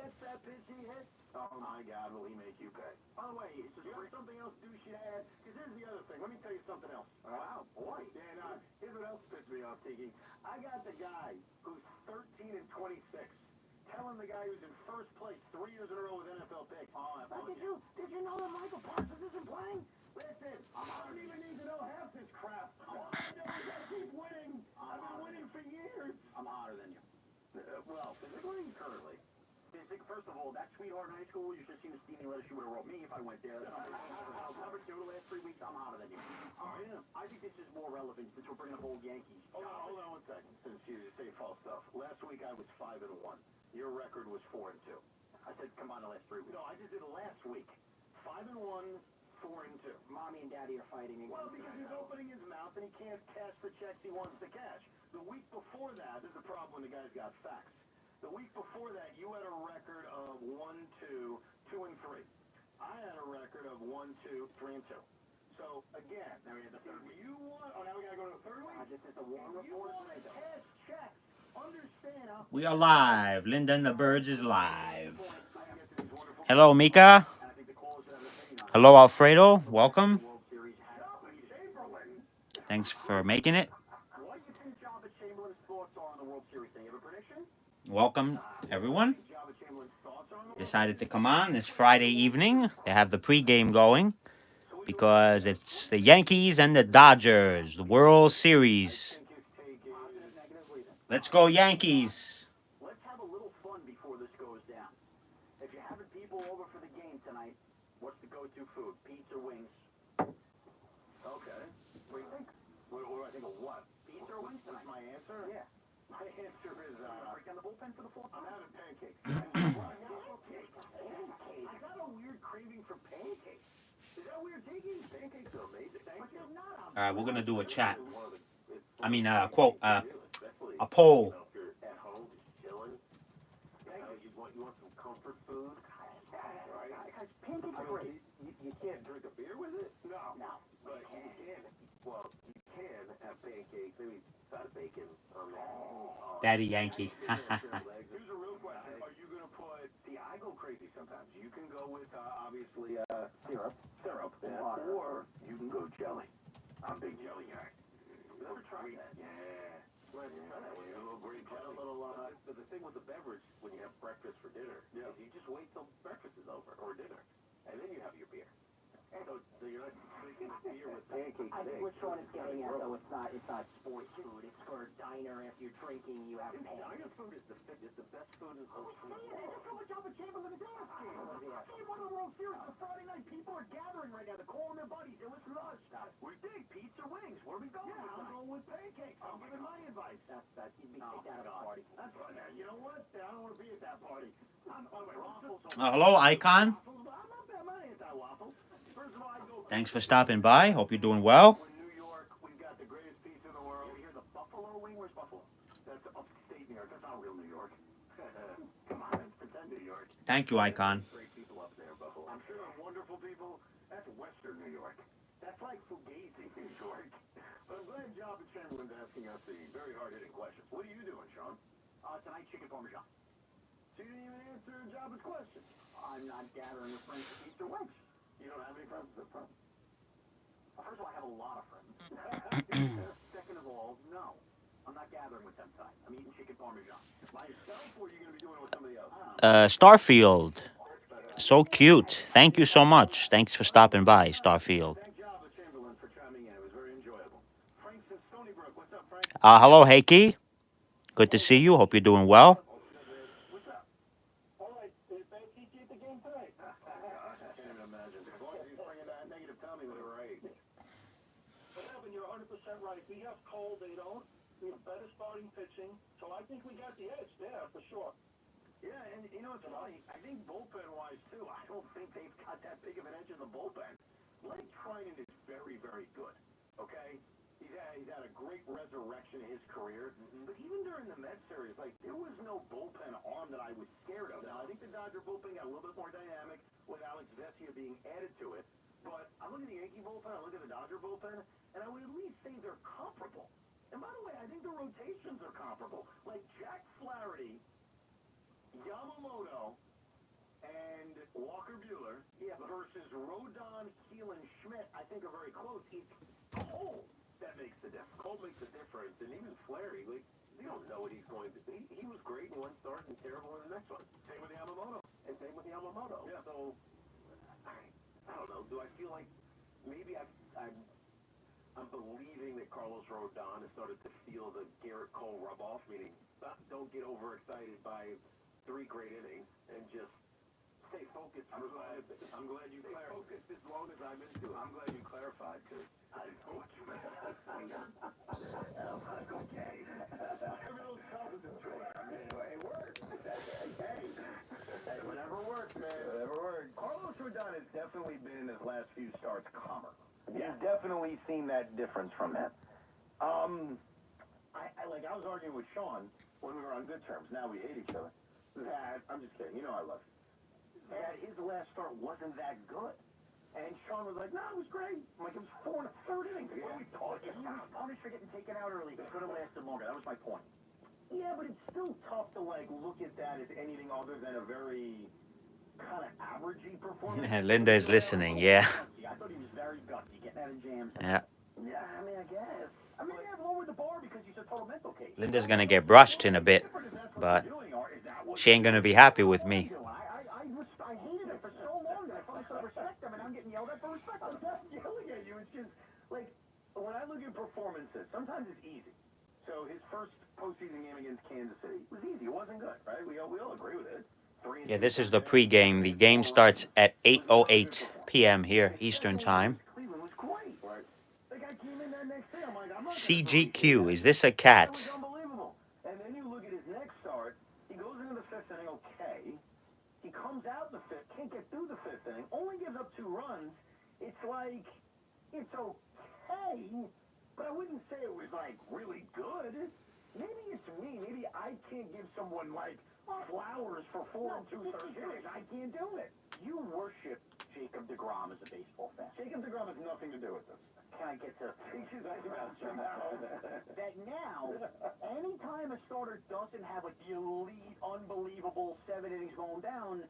catch that pitch he hit? Oh my God, will he make you pay? By the way, is there something else douchey to add? Because here's the other thing. Let me tell you something else. Wow, boy. And here's what else pissed me off, Tiki. I got the guy who's 13 and 26. Telling the guy who's in first place 3 years in a row with NFL picks. Oh, did you know that Michael Parsons isn't playing? Listen, I don't even need to know half this crap. All I know is I keep winning. I've been winning for years. I'm hotter than you. Well, physically, currently. First of all, that Sweetheart High School, you should have seen the steaming lettuce you would have wrote me if I went there. Number 2, the last 3 weeks, I'm hotter than you. I think this is more relevant since we're bringing up old Yankees. Hold on 1 second, since you say false stuff. Last week I was 5-1. Your record was 4-2. I said, come on, the last 3 weeks. No, I just did it last week. 5-1, 4-2. Mommy and Daddy are fighting again. Well, because he's opening his mouth and he can't cash the checks he wants to cash. The week before that, there's a problem when the guy's got facts. The week before that, you had a record of 1-2, 2-3. I had a record of 1-2, 3-2. So again, now we had the third week. You want? Oh, now we gotta go to the third week. Just the one report. You want to cash checks? Understand? We are live. Linda and the Birds is live. Hello, Mika. Hello, Alfredo. Welcome. Thanks for making it. Welcome, everyone. Decided to come on this Friday evening. They have the pregame going because it's the Yankees and the Dodgers, the World Series. Let's go, Yankees. Let's have a little fun before this goes down. If you're having people over for the game tonight, what's the go-to food? Pizza, wings? Okay. What do you think? What do I think of what? Pizza or wings tonight? My answer? Yeah. My answer is, break down the bullpen for the fourth? I'm having pancakes. I got a weird craving for pancakes. Is that weird, Tiki? Pancakes are amazing. All right, we're going to do a chat. I mean, quote, a poll. At home, just chilling. You want some comfort food? Right? Pancakes are great. You can't drink a beer with it? No. But you can. Well, you can have pancakes. Maybe side of bacon on there. Daddy Yankee. Here's a real question. Are you going to put... See, I go crazy sometimes. You can go with, obviously, syrup, or you can go jelly. I'm a big jelly guy. You ever tried that? Yeah. But the thing with the beverage, when you have breakfast for dinner, is you just wait till breakfast is over, or dinner, and then you have your beer. So you're not drinking beer with pancakes. I think what Sean is getting at, though, it's not sports food. It's for a diner. After you're drinking, you have pancakes. Diner food is the best food in the whole food. That's how much Albert Chamberlain is asking. Game one of the World Series, the Friday night. People are gathering right now. They're calling their buddies. They're listening to us. We dig pizza, wings. Where are we going? Yeah, I'm going with pancakes. I'm giving my advice. You'd be kicked out of the party. That's right. Now, you know what? I don't want to be at that party. By the way, waffles. Hello, Icon. I'm not anti-waffles. First of all, I go... Thanks for stopping by. Hope you're doing well. In New York, we've got the greatest pizza in the world. You hear the Buffalo wing? Where's Buffalo? That's upstate New York. That's not real New York. Come on, it's pretend New York. Thank you, Icon. Great people up there, Buffalo. I'm sure they're wonderful people. That's Western New York. That's like Fugazi, New York. But I'm glad Job and Chamberlain's asking us the very hard-hitting questions. What are you doing, Sean? Tonight, chicken parmesan. So you didn't even answer Jabba's question. I'm not gathering with friends to eat their wings. You don't have any friends with friends? First of all, I have a lot of friends. Second of all, no. I'm not gathering with them tonight. I'm eating chicken parmesan. By yourself, or are you going to be doing it with somebody else? Starfield. So cute. Thank you so much. Thanks for stopping by, Starfield. Thank Jabba Chamberlain for chiming in. It was very enjoyable. Frank's in Stony Brook. What's up, Frank? Hello, Heikki. Good to see you. Hope you're doing well. What's up? All right. Is Banky at the game tonight? I can't even imagine. As long as he's bringing that negative Tommy with it, right? But Evan, you're 100% right. We have Cole, they don't. We have better starting pitching. So I think we got the edge there for sure. Yeah, and you know what's funny? I think bullpen-wise, too, I don't think they've got that big of an edge in the bullpen. Blake Treinen is very, very good, okay? He's had a great resurrection in his career. But even during the Mets series, like, there was no bullpen arm that I was scared of. Now, I think the Dodger bullpen got a little bit more dynamic with Alex Vesia being added to it. But I look at the Yankee bullpen, I look at the Dodger bullpen, and I would at least say they're comparable. And by the way, I think the rotations are comparable. Like Jack Flaherty, Yamamoto, Walker Buehler versus Rodon, Keelan Schmidt, I think are very close. It's Cole that makes the difference. Cole makes the difference, and even Flaherty, like, you don't know what he's going to be. He was great in one start and terrible in the next one. Same with Yamamoto. And same with Yamamoto. Yeah. So, I don't know. Do I feel like maybe I'm believing that Carlos Rodon has started to feel the Garrett Cole rub-off, meaning don't get overexcited by 3 great innings and just stay focused. I'm glad you clarified. Focused as long as I'm into it. I'm glad you clarified, because I know what you meant. Okay. Everyone's confidence is great. It works. Hey, whatever works, man. Whatever works. Carlos Rodon has definitely been in his last few starts calmer. Yeah. You've definitely seen that difference from him. I was arguing with Sean when we were on good terms. Now we hate each other. That, I'm just kidding. You know I love you. That his last start wasn't that good. And Sean was like, no, it was great. I'm like, it was 4 and a third innings. What are we talking about? He was punished for getting taken out early. He could have lasted longer. That was my point. Yeah, but it's still tough to, like, look at that as anything other than a very kind of averagey performance. Linda is listening, yeah. I thought he was very gutsy, getting out of jams. Yeah. Yeah, I mean, I guess. I mean, I've lowered the bar because he's a total mental case. Linda's gonna get brushed in a bit, but she ain't gonna be happy with me. I hated it for so long that I finally started respect him, and I'm getting yelled at for respect. I'm not yelling at you. It's just, like, when I look at performances, sometimes it's easy. So his first postseason game against Kansas City was easy. It wasn't good, right? We all agree with it. Yeah, this is the pregame. The game starts at 8:08 p.m. here, Eastern Time. Cleveland was great. Right. The guy came in that next day. I'm like, I'm not CGQ, is this a cat? That was unbelievable. And then you look at his next start. He goes into the 5th inning, okay. He comes out in the 5th, can't get through the 5th inning, only gives up 2 runs. It's like, it's okay, but I wouldn't say it was, like, really good. Maybe it's me. Maybe I can't give someone, like, flowers for 4 2/3 innings. I can't do it. You worship Jacob deGrom as a baseball fan. Jacob deGrom has nothing to do with this. Can I get to that now, anytime a starter doesn't have like the elite, unbelievable 7 innings going down,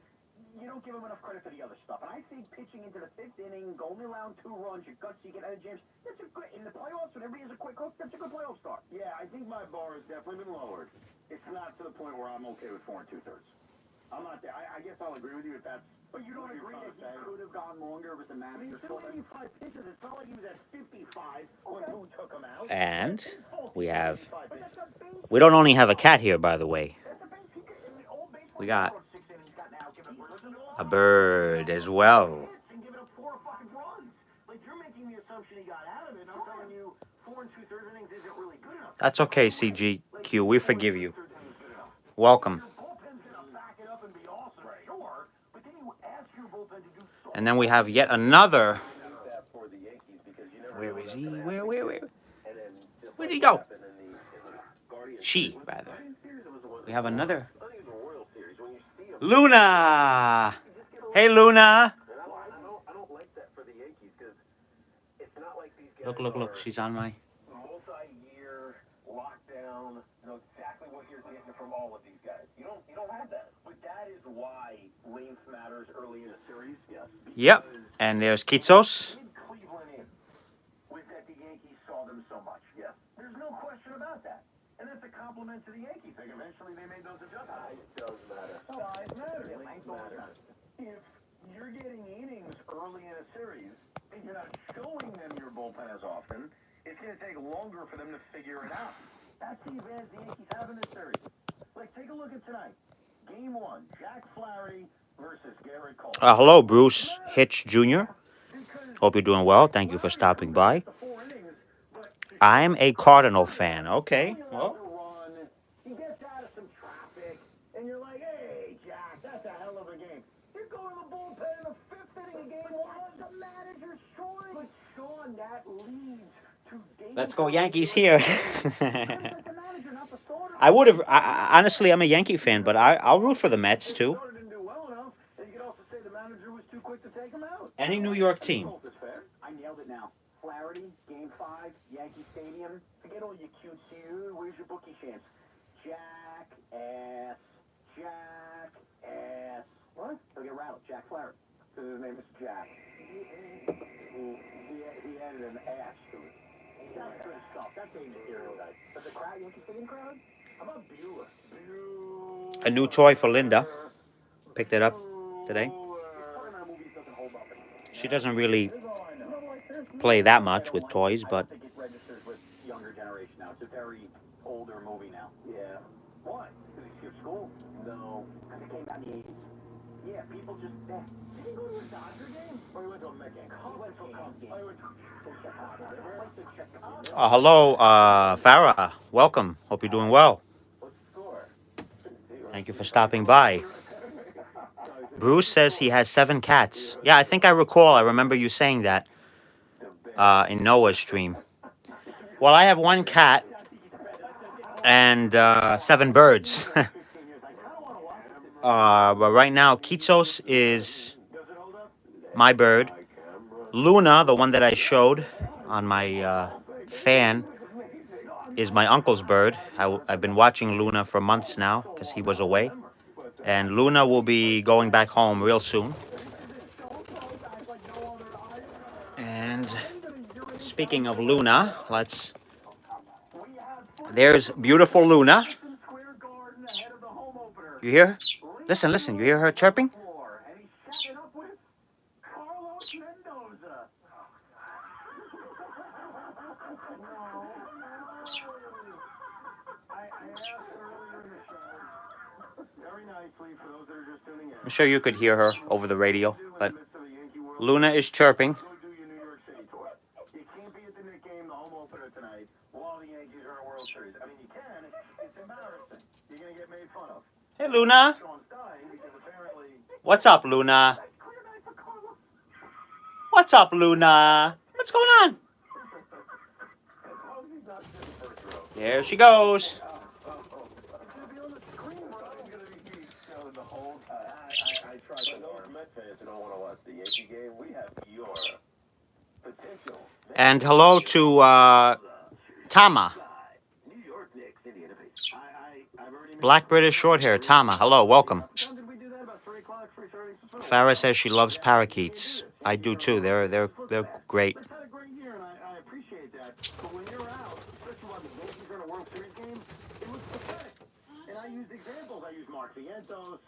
you don't give him enough credit for the other stuff. And I think pitching into the 5th inning, going around 2 runs, your guts, you get out of jams, that's a good, in the playoffs, when everybody has a quick hook, that's a good playoff start. Yeah, I think my bar has definitely been lowered. It's not to the point where I'm okay with 4 2/3. I'm not there. I guess I'll agree with you if that's. But you don't agree that he could have gone longer with the manager? He's 85 pitches. It's not like he was at 55 when who took him out. And we don't only have a cat here, by the way. We got a bird as well. That's okay, CGQ. We forgive you. Welcome. And then we have yet another. Where is he? Where? Where did he go? She, rather. We have another. Luna! Hey, Luna! Look. She's on my... Multi-year lockdown. Know exactly what you're getting from all of these guys. You don't have that. But that is why length matters early in a series. Yes. Yep. And there's Kitsos. Cleveland in with that the Yankees saw them so much. Yes. There's no question about that. And that's a compliment to the Yankees. Like eventually they made those adjustments. Size does matter. Size matters. Length matters. If you're getting innings early in a series and you're not showing them your bullpen as often, it's going to take longer for them to figure it out. That's the advantage the Yankees have in this series. Like, take a look at tonight. Game 1, Jack Flaherty versus Garrett Cole. Hello, Bruce Hitch Jr. Hope you're doing well. Thank you for stopping by. I'm a Cardinal fan. Okay, well. He gets out of some traffic, and you're like, hey, Jack, that's a hell of a game. You're going to the bullpen in the 5th inning of game 1. The manager's showing. But, Sean, that leads to Let's go Yankees here. I would have, honestly, I'm a Yankee fan, but I'll root for the Mets, too. Any New York team. I nailed it now. Flaherty, Game 5, Yankee Stadium. Forget all your cutesy. Where's your bookie chance? Jackass. What? He'll get rattled. Jack Flaherty. So his name is Jack. He added an ass to it. That's good stuff. That's a stereotype. But the crowd, Yankee Stadium crowd? How about Bueller? A new toy for Linda. Picked it up today. Talking about movies doesn't hold up anymore. She doesn't really play that much with toys, but I don't think it registers with younger generation now. It's a very older movie now. Yeah. Why? Did he skip school? No, because it came out in the 80s. Yeah, people just... Did he go to a Dodger game? Or he went to a Met game. He went to a Cubs game. I went to Chicago. They like to check him out. hello, Farah. Welcome. Hope you're doing well. What's the score? Thank you for stopping by. Bruce says he has 7 cats. Yeah, I think I recall. I remember you saying that in Noah's stream. Well, I have 1 cat and 7 birds. But right now, Kitsos is my bird. Luna, the one that I showed on my fan, is my uncle's bird. I've been watching Luna for months now because he was away. And Luna will be going back home real soon. And speaking of Luna, there's beautiful Luna. You hear her? Listen, you hear her chirping? I'm sure you could hear her over the radio, but Luna is chirping. You can't be at the Knicks game, the home opener tonight, while the Yankees are in a World Series. I mean, you can. It's embarrassing. You're going to get made fun of. Hey, Luna. Sean's dying because apparently... What's up, Luna? What's up, Luna? What's going on? There she goes. I tried to know our Met fans who don't want to watch the Yankee game. We have your potential. And hello to Tama. New York Knicks, Indiana Pacers. I've already Black British short hair. Tama, hello, welcome. Did we do that about 3 o'clock? 3:30? Farah says she loves parakeets. I do too. They're great. It's had a great year, and I appreciate that. But when you're out, especially while the Yankees are in a World Series game, it was pathetic. And I used examples. I used Mark Vientos.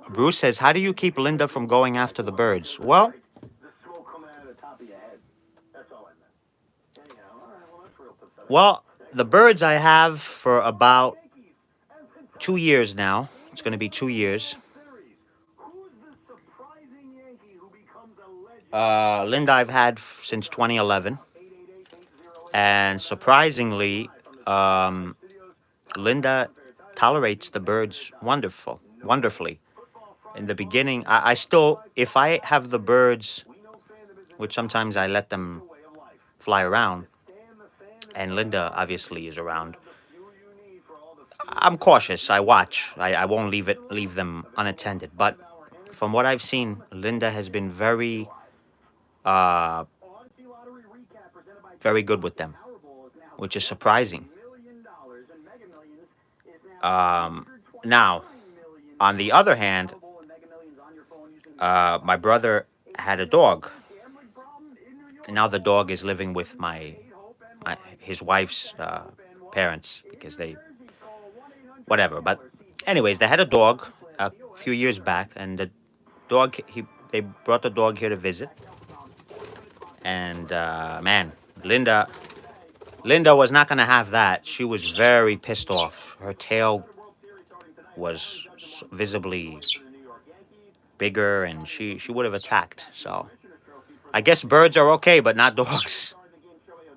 Bruce says, how do you keep Linda from going after the birds? Well, The smoke coming out of the top of your head. That's all I meant. Anyhow, all right, well, that's real pathetic. well, the birds I have for about 2 years now. It's going to be 2 years. Who's the surprising Yankee who becomes a legend? Linda I've had since 2011. And surprisingly, Linda tolerates the birds wonderfully. In the beginning, I still, if I have the birds, which sometimes I let them fly around, and Linda obviously is around, I'm cautious. I watch. I won't leave them unattended. But from what I've seen, Linda has been very good with them, which is surprising. Now, on the other hand, my brother had a dog. And now the dog is living with his wife's parents because they, whatever. But anyways, they had a dog a few years back, and the dog, they brought the dog here to visit. And man, Linda was not going to have that. She was very pissed off. Her tail was visibly bigger, and she would have attacked. So I guess birds are okay, but not dogs.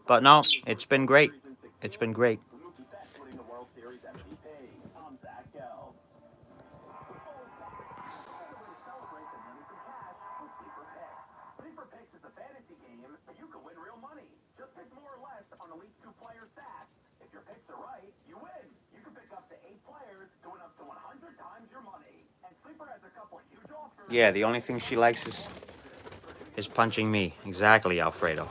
But no, it's been great. It's been great. Sleeper has a couple huge offers. Yeah, the only thing she likes is punching me. Exactly, Alfredo.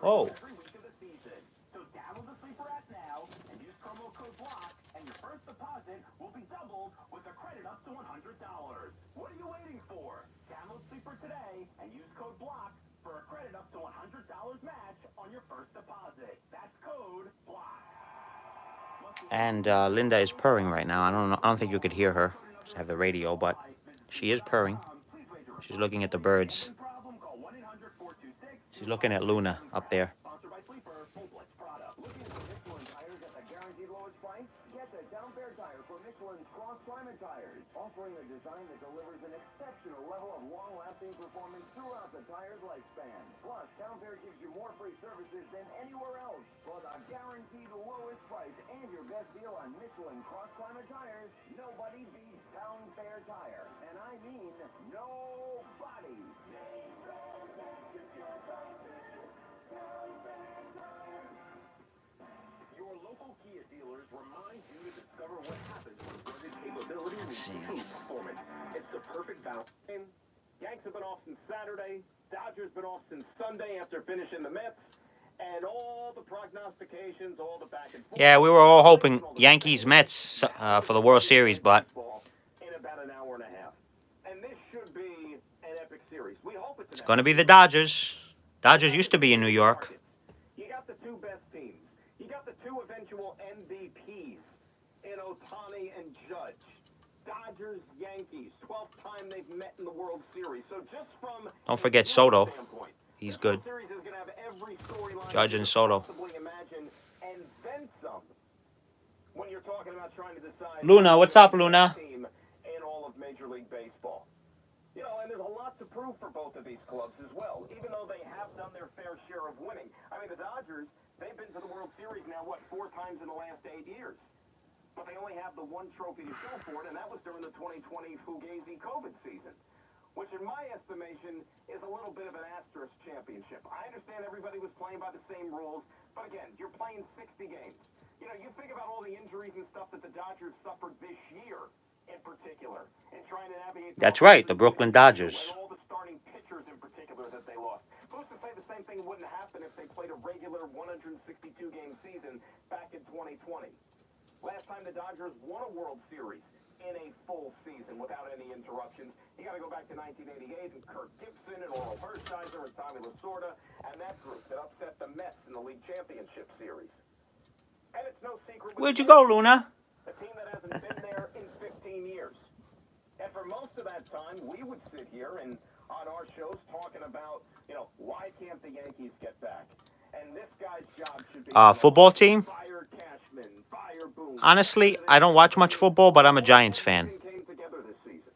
Oh. Every week of the season. So download the Sleeper app now and use promo code BLOCK, and your first deposit will be doubled with a credit up to $100. What are you waiting for? Download Sleeper today and use code BLOCK for a credit up to $100 match on your first deposit. That's code BLOCK. And Linda is purring right now. I don't know. I don't think you could hear her. Just have the radio, but she is purring. She's looking at the birds. She's looking at Luna up there. Sponsored by Sleeper. Blitz product. Looking for Michelin tires at the guaranteed lowest price? Get the Down Bear tire for Michelin's Cross Climate tires, offering a design that delivers an exceptional level of long-lasting performance throughout the tire's lifespan. Plus, Down Bear gives you more free services than anywhere else for the guaranteed lowest price and your best deal on Michelin Cross Climate tires. Nobody beats Down Bear tire, and I mean nobody. Your local Kia dealers remind you to discover what happens when rugged capability Let's see. meets performance. It's the perfect balance. Yanks have been off since Saturday. Dodgers been off since Sunday after finishing the Mets. And all the prognostications, all the back and forth. Yeah, we were all hoping Yankees Mets for the World Series, but In about an hour and a half. And this should be an epic series. We hope it's it's going to be the Dodgers. Dodgers used to be in New York. You got the two best teams. You got the two eventual MVPs in Ohtani and Judge. Dodgers, Yankees, 12th time they've met in the World Series. So just from Don't forget Soto. standpoint, He's this good. series is going to have every storyline Judge you and could Soto. possibly imagine, and then some. When you're talking about trying to decide Luna, what's up, Luna? team in all of Major League Baseball. You know, and there's a lot to prove for both of these clubs as well, even though they have done their fair share of winning. I mean, the Dodgers, they've been to the World Series now, 4 times in the last 8 years? But they only have the one trophy to show for it, and that was during the 2020 Fugazi COVID season, which in my estimation is a little bit of an asterisk championship. I understand everybody was playing by the same rules, but again, you're playing 60 games. You know, you think about all the injuries and stuff that the Dodgers suffered this year in particular, and trying to navigate... That's right, the Brooklyn Dodgers. And all the starting pitchers in particular that they lost. Who's to say the same thing wouldn't happen if they played a regular 162-game season back in 2020? Last time the Dodgers won a World Series in a full season without any interruptions, you got to go back to 1988 and Kirk Gibson and Oral Hershiser and Tommy Lasorda and that group that upset the Mets in the League Championship Series. And it's no secret... Where'd you go, Luna? A team that hasn't been there in 15 years. And for most of that time, we would sit here and on our shows talking about, you know, why can't the Yankees get back? And this guy's job should be... Football team? Fire Cashman, fire Boone. Honestly, I don't watch much football, but I'm a Giants fan. Came together this season.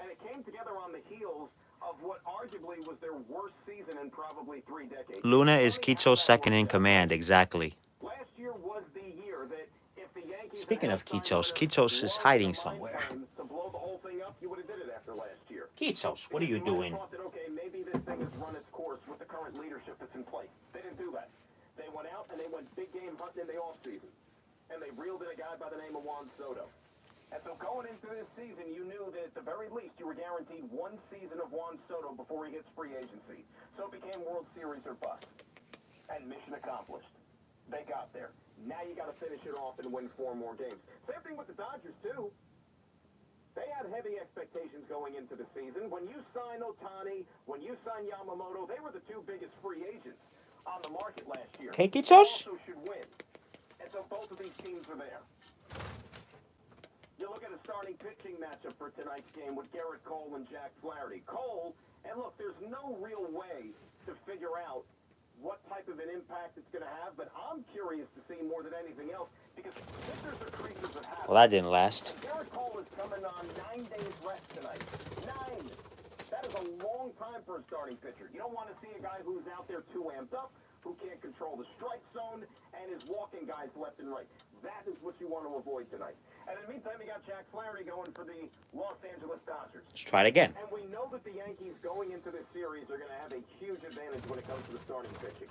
And it came together on the heels of what arguably was their worst season in probably 3 decades. Luna is Kitso's second in command, exactly. Last year was the year that if the Yankees... Speaking of Kitsos is hiding somewhere. To blow the whole thing up, you would have did it after last year. Kitsos, what are you doing? Thought that, okay, maybe this thing has run its course with the current leadership that's in place. They didn't do that. They went out and they went big game hunting in the offseason. And they reeled in a guy by the name of Juan Soto. And so going into this season, you knew that at the very least you were guaranteed 1 season of Juan Soto before he hits free agency. So it became World Series or bust. And mission accomplished. They got there. Now you got to finish it off and win 4 more games. Same thing with the Dodgers, too. They had heavy expectations going into the season. When you sign Ohtani, when you sign Yamamoto, they were the 2 biggest free agents on the market last year. Okay, They Kitsos? also should win. And so both of these teams are there. You look at a starting pitching matchup for tonight's game with Garrett Cole and Jack Flaherty. Cole, and look, there's no real way to figure out what type of an impact it's going to have, but I'm curious to see more than anything else, because pitchers are creatures of habit. Well, that didn't last. Garrett Cole is coming on 9 days rest tonight. 9! That is a long time for a starting pitcher. You don't want to see a guy who's out there too amped up, who can't control the strike zone, and is walking guys left and right. That is what you want to avoid tonight. And in the meantime, you got Jack Flaherty going for the Los Angeles Dodgers. Let's try it again. And we know that the Yankees going into this series are going to have a huge advantage when it comes to the starting pitching.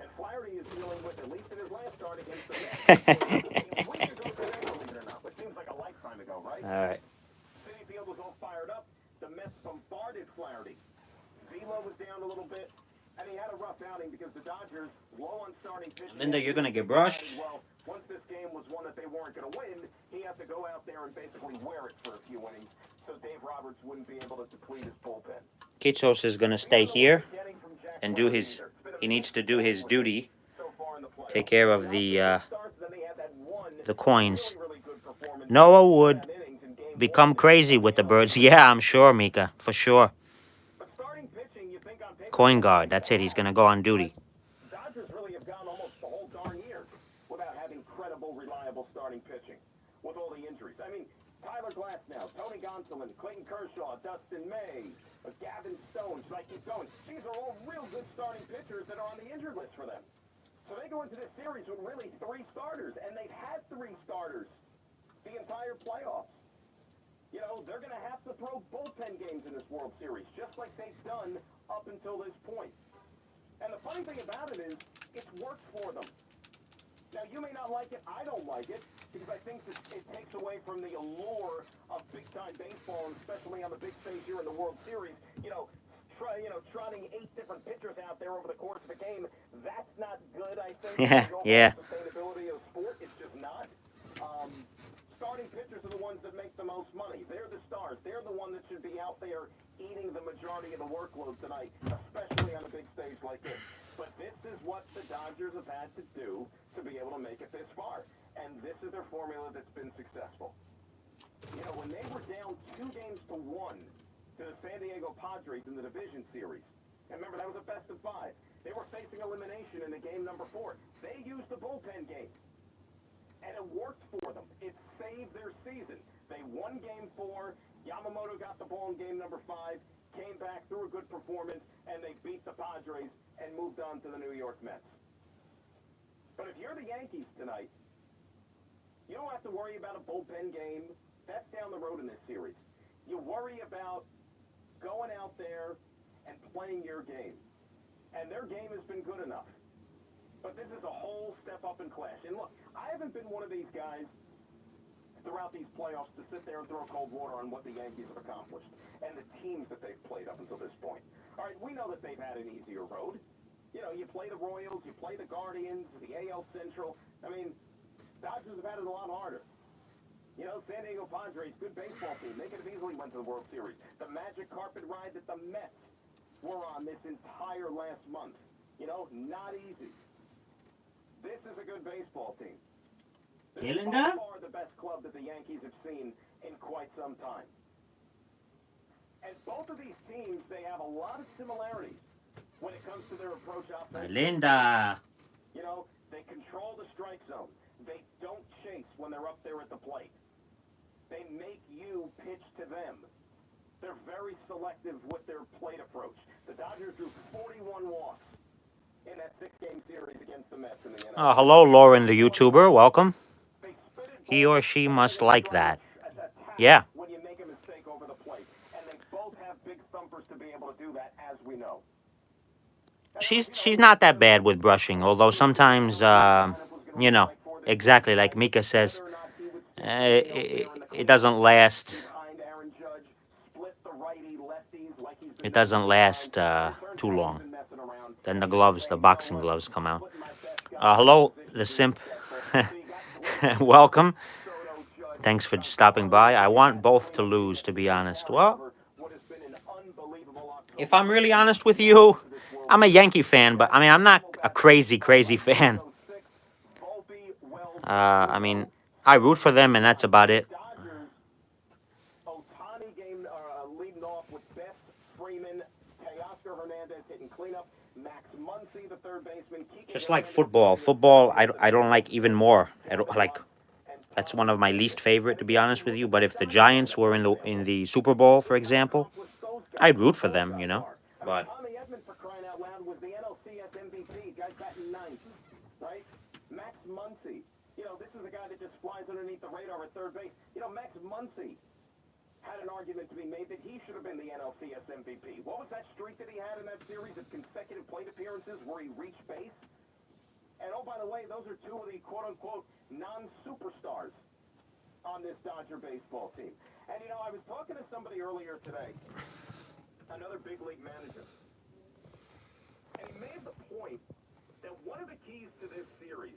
And Flaherty is dealing with, at least in his last start against the Mets, seems like a lifetime ago, right? All right. City Field was all fired up. The Mets bombarded Flaherty. Velo was down a little bit, and he had a rough outing because the Dodgers, low on starting pitching. Linda, you're gonna get brushed. Well, once this game was one that they weren't going to win, he had to go out there and basically wear it for a few innings, so Dave Roberts wouldn't be able to deplete his bullpen. Kitsos is gonna stay here and do his. He needs to do his duty. Take care of the coins. Noah would become crazy with the birds. Yeah, I'm sure, Mika, for sure. Coin guard. That's it. He's gonna go on duty. Dodgers really have gone almost the whole darn year without having credible, reliable starting pitching with all the injuries. I mean, Tyler Glasnow, Tony Gonsolin, Clayton Kershaw, Dustin May, Gavin Stone, so I keep going. These are all real good starting pitchers that are on the injured list for them. So they go into this series with really 3 starters, and they've had 3 starters the entire playoffs. You know, they're going to have to throw bullpen games in this World Series, just like they've done up until this point. And the funny thing about it is, it's worked for them. Now, you may not like it. I don't like it, because I think that it takes away from the allure of big-time baseball, and especially on the big stage here in the World Series. Trotting 8 different pitchers out there over the course of a game, that's not good, I think. Yeah. Sustainability of sport, it's just not. Starting pitchers are the ones that make the most money. They're the stars. They're the one that should be out there eating the majority of the workload tonight, especially on a big stage like this. But this is what the Dodgers have had to do to be able to make it this far. And this is their formula that's been successful. You know, when they were down 2-1 to the San Diego Padres in the division series, and remember, that was a best-of-5. They were facing elimination in the game number 4. They used the bullpen game. And it worked for them. It saved their season. They won game 4. Yamamoto got the ball in game number 5, came back, threw a good performance, and they beat the Padres and moved on to the New York Mets. But if you're the Yankees tonight, you don't have to worry about a bullpen game. That's down the road in this series. You worry about going out there and playing your game. And their game has been good enough. But this is a whole step up in class. And look, I haven't been one of these guys throughout these playoffs to sit there and throw cold water on what the Yankees have accomplished and the teams that they've played up until this point. All right, we know that they've had an easier road. You know, you play the Royals, you play the Guardians, the AL Central. I mean, Dodgers have had it a lot harder. You know, San Diego Padres, good baseball team. They could have easily went to the World Series. The magic carpet ride that the Mets were on this entire last month. You know, not easy. This is a good baseball team. This is by far the best club that the Yankees have seen in quite some time. And both of these teams, they have a lot of similarities when it comes to their approach offense. Linda. You know, they control the strike zone. They don't chase when they're up there at the plate. They make you pitch to them. They're very selective with their plate approach. The Dodgers drew 41 walks in that 6-game series against the Mets in the NFL. Hello, Lauren, the YouTuber. Welcome. He or she must like that. Yeah. When you make a mistake over the plate, and they both have big thumpers to be able to do that, as we know. She's not that bad with brushing, although sometimes, you know, exactly like Mika says, it doesn't last. It doesn't last too long. Then the gloves, the boxing gloves, come out. Hello, the simp. Welcome. Thanks for stopping by. I want both to lose, to be honest. Well, if I'm really honest with you, I'm a Yankee fan, but I mean, I'm not a crazy fan. I mean, I root for them, and that's about it. Just like football. Football, I don't like even more. I don't like. That's one of my least favorite, to be honest with you. But if the Giants were in the Super Bowl, for example, I'd root for them, you know. But Tommy Edman, for crying out loud, was the NLCS MVP. Guy's batting 9th, right? Max Muncy. You know, this is a guy that just flies underneath the radar at third base. You know, Max Muncy had an argument to be made that he should have been the NLCS MVP. What was that streak that he had in that series of consecutive plate appearances where he reached base? And oh, by the way, those are two of the quote-unquote non-superstars on this Dodger baseball team. And, you know, I was talking to somebody earlier today, another big league manager, and he made the point that one of the keys to this series,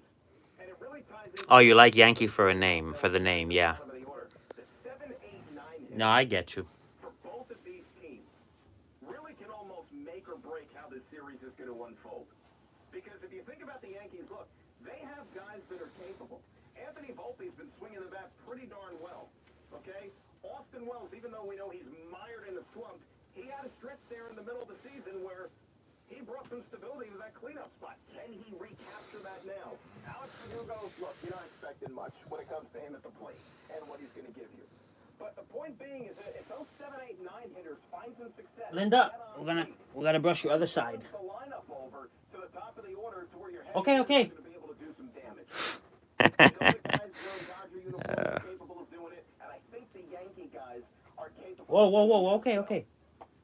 and it really ties into... Oh, you like Yankee for a name, for the name, yeah. The 7, 8, 9 No, I get you. for both of these teams really can almost make or break how this series is going to unfold. Because if you think about the Yankees, look, they have guys that are capable. Anthony Volpe's been swinging the bat pretty darn well, okay? Austin Wells, even though we know he's mired in a slump, he had a stretch there in the middle of the season where he brought some stability to that cleanup spot. Can he recapture that now? Alex Verdugo, look, you're not expecting much when it comes to him at the plate and what he's going to give you. But the point being is that if those 7, 8, 9 hitters find some success... Linda, we gotta brush your other side. The lineup over to the top of the order to where you're Okay. going to be able to do some damage. You know, the guys wearing Dodger uniforms are capable of doing it, and I think the Yankee guys are capable. Whoa. Okay.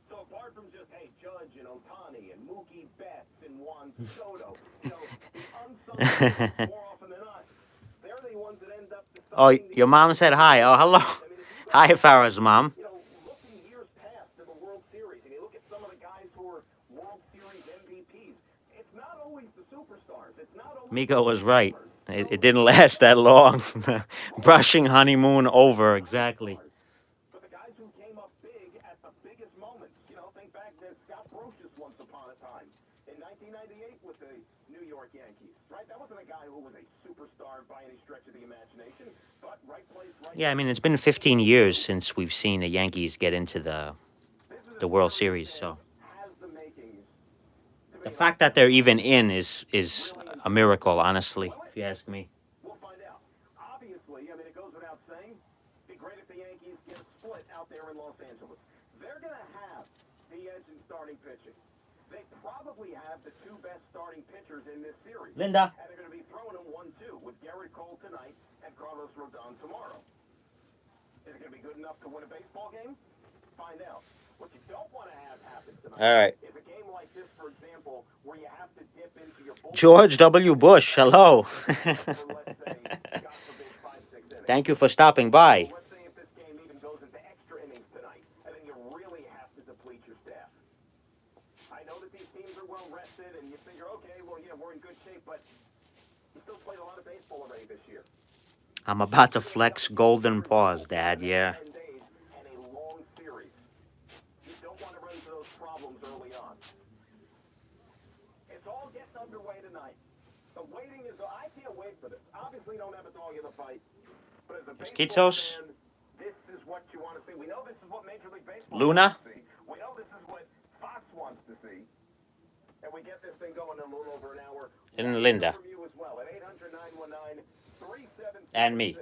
So apart from just, hey, Judge and Ohtani and Mookie Betts and Juan Soto, you know, the unsung heroes, more often than not, they're the ones that end up Oh, deciding the... your mom said hi. Oh, hello. I mean, if you Hi, Farah's mom. you know, looking years past to the World Series, and you look at some of the guys who are World Series MVPs, it's not always the superstars. It's not always... Miko was right. It didn't last that long. Brushing honeymoon over, exactly. But the guys who came up big at the biggest moments, you know, think back to Scott Brocious once upon a time in 1998 with the New York Yankees, right? That wasn't a guy who was a superstar by any stretch of the imagination, but right place, right... Yeah, I mean, it's been 15 years since we've seen the Yankees get into the World Series, so has the makings to the be... fact that they're even in is a miracle, honestly, if you ask me. We'll find out. Obviously, I mean, it goes without saying, it'd be great if the Yankees get a split out there in Los Angeles. They're going to have the edge in starting pitching. They probably have the two best starting pitchers in this series. Linda. And they're going to be throwing them 1-2 with Garrett Cole tonight and Carlos Rodon tomorrow. Is it going to be good enough to win a baseball game? Find out. What you don't want to have happen tonight All right. is a game like this, for example, where you have to dip into your bullpen. George W. Bush, hello. For, let's say, God forbid, 5, 6 innings. Thank you for stopping by. Let's say if this game even goes into extra innings tonight, and then you really have to deplete your staff. I know that these teams are well rested, and you figure, okay, well, yeah, we're in good shape, but you still played a lot of baseball already this year. I'm about to flex golden paws, Dad, yeah. 10 days and a long series. You don't want to run into those problems early on. It's all getting underway tonight. The waiting is... I can't wait for this. Obviously, don't have a dog in the fight. But as a baseball Schizzos. fan, this is what you want to see. We know this is what Major League Baseball Luna? wants to see. We know this is what Fox wants to see. And we get this thing going in a little over an hour. And Linda. From you as well at 800-919-3766. And me.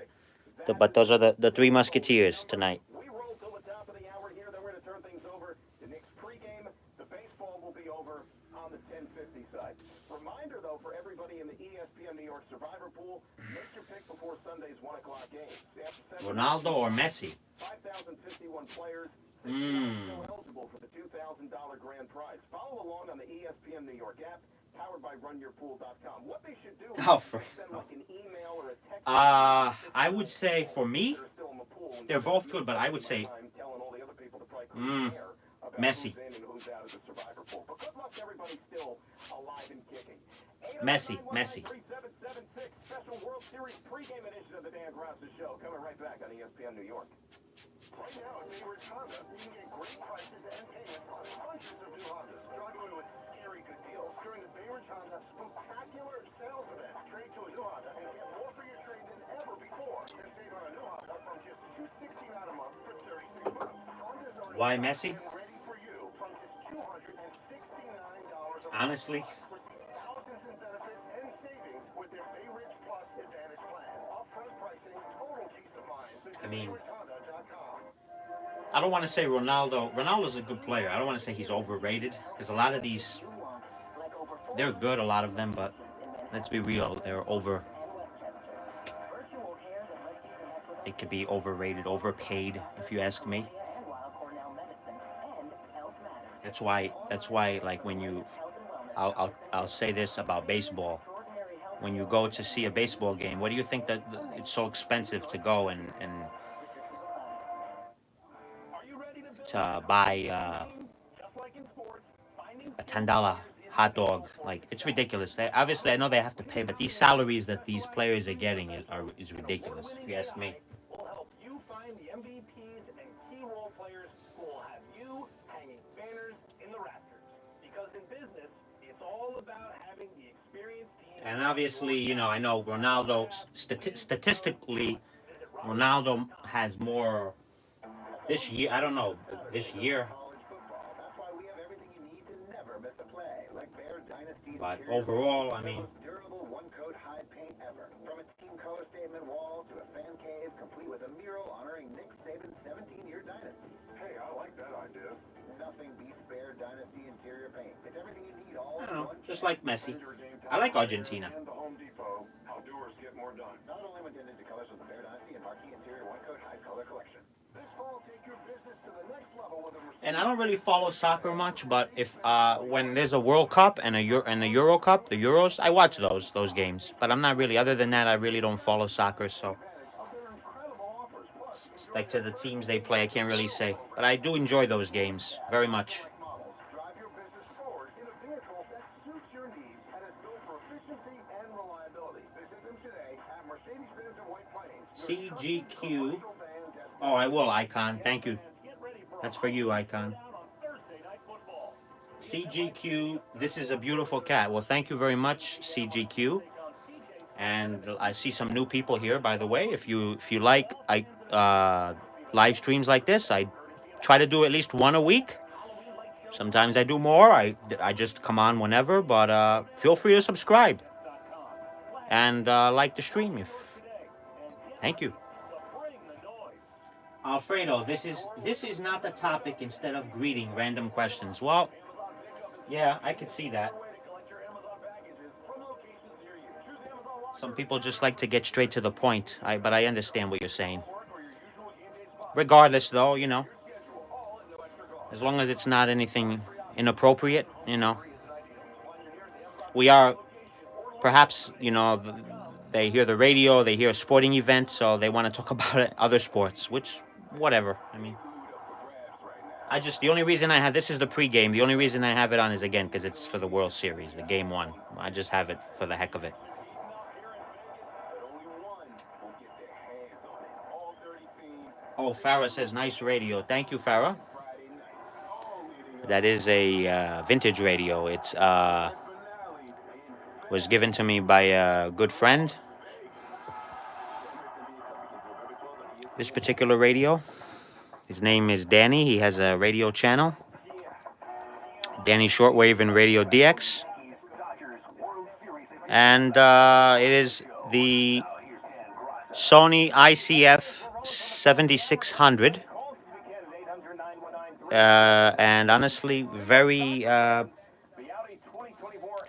But those are the three musketeers tonight. We roll till the top of the hour here, then we're going to turn things over. The Knicks pregame, the baseball will be over on the 10:50 side. Reminder, though, for everybody in the ESPN New York Survivor Pool, make your pick before Sunday's 1 o'clock game. Ronaldo or Messi? 5,051 players. Mm. Still eligible for the $2,000 grand prize. Follow along on the ESPN New York app, powered by RunYourPool.com. What they should do is send like an email or a text. I would say for me, they're both good, but I would say Messi. Messi. Special World Series pregame edition of the Dan Graca Show. Coming right back on ESPN New York. Right now at Bayward Honda, you can get great prices and payments on hundreds of new Hondas. Drive away with scary good deals during the Bayward Honda spectacular sales event. Trade to a new Honda and get more for your trade than ever before. And save on a new Honda from just $269 a month for 36 months. Hondas are Why Messi? ready for you from just $269 a month. Honestly, Receive thousands in benefits and savings with their Bay Ridge Plus Advantage plan. Upfront pricing, total peace of mind. I mean, BaywardHonda.com. I don't want to say Ronaldo. Ronaldo's a good player. I don't want to say he's overrated because a lot of these, they're good, a lot of them, but let's be real, they're over. They could be overrated, overpaid, if you ask me. That's why, like when you, I'll say this about baseball. when you go to see a baseball game? What do you think that it's so expensive to go and to buy a $10 hot dog? Like, it's ridiculous. They, obviously, I know they have to pay, but these salaries that these players are getting is ridiculous, if you ask me. Will help you find the MVPs and key role players who will have you hanging banners in the rafters. Because in business, it's all about having the experienced team. And obviously, you know, I know Ronaldo, statistically, Ronaldo has more this year. I don't know, this year. That's why we have everything you need to never miss a play. Like Bear Dynasty's But interior overall, I paint, mean, the most durable one-coat hide paint ever. From a team color statement wall to a fan cave, complete with a mural honoring Nick Saban's 17-year dynasty. Hey, I like that idea. Nothing beats Bear Dynasty interior paint. It's everything you need all I in don't know, one just can. like Messi. I like Argentina. And the Home Depot, how doers get more done. Not only when into colors with the Bear Dynasty and Marquee Interior One-Coat Hide Color Collection. This fall, take your business to the next level with a And I don't really follow soccer much, but if when there's a World Cup and a Euro Cup, the Euros, I watch those games. But I'm not really. Other than that, I really don't follow soccer. So, like to the teams they play, I can't really say. But I do enjoy those games very much. Drive your business forward in a vehicle that suits your needs and is built for efficiency and reliability. Visit them today at Mercedes-Benz in White Plains. CGQ. Oh, I will, Icon. Thank you. That's for you, Icon. CGQ, this is a beautiful cat. Well, thank you very much, CGQ. And I see some new people here, by the way. If you like live streams like this, I try to do at least one a week. Sometimes I do more. I just come on whenever, but feel free to subscribe and like the stream. Thank you. Alfredo, this is not the topic. Instead of greeting random questions. Well, yeah, I could see that. Some people just like to get straight to the point. But I understand what you're saying. Regardless, though, you know, as long as it's not anything inappropriate, you know, we are perhaps, you know, they hear the radio, they hear a sporting event, so they want to talk about other sports, which, whatever. I mean, the only reason I have, this is the pregame. The only reason I have it on is, again, because it's for the World Series, the Game 1. I just have it for the heck of it. Oh, Farah says, nice radio. Thank you, Farah. That is a vintage radio. It's was given to me by a good friend. This particular radio, his name is Danny. He has a radio channel, Danny Shortwave and Radio DX. And it is the Sony ICF 7600. And honestly, very,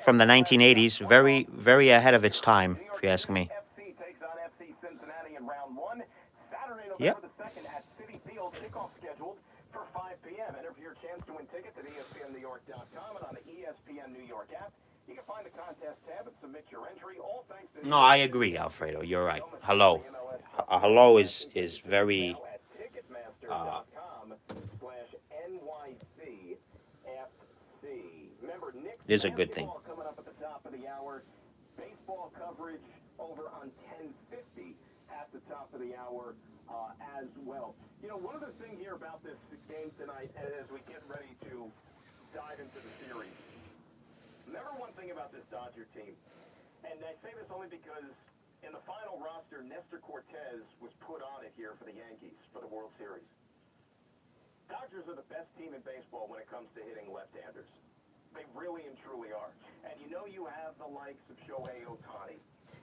from the 1980s, very, very ahead of its time, if you ask me. Yep. No, I agree, Alfredo. You're right. Hello. Hello is very... This is a good thing. Coming up at the top of the hour, baseball coverage over on 1050 at the top of the hour as well. You know, one other thing here about this game tonight, as we get ready to dive into the series. Remember one thing about this Dodger team, and I say this only because in the final roster, Nestor Cortez was put on it here for the Yankees for the World Series. Dodgers are the best team in baseball when it comes to hitting left-handers. They really and truly are. And you know you have the likes of Shohei Ohtani.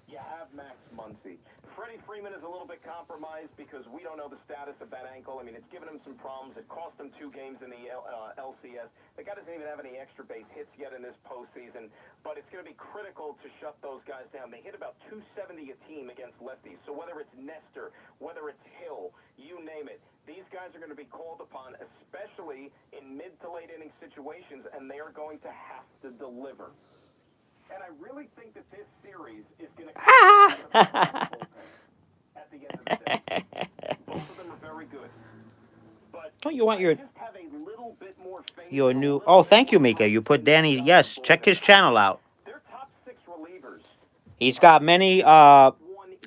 You have Max Muncy. Freddie Freeman is a little bit compromised because we don't know the status of that ankle. I mean, it's given him some problems. It cost him 2 games in the LCS. The guy doesn't even have any extra base hits yet in this postseason. But it's going to be critical to shut those guys down. They hit about 270 a team against lefties. So whether it's Nestor, whether it's Hill, you name it, these guys are going to be called upon, especially in mid to late inning situations, and they are going to have to deliver. And I really think that this series is your just have a little bit more faith your and a new. little Oh, bit thank you, more Mika. You put confidence Danny's. in Yes, the check his board. channel out. Their top 6 relievers He's got many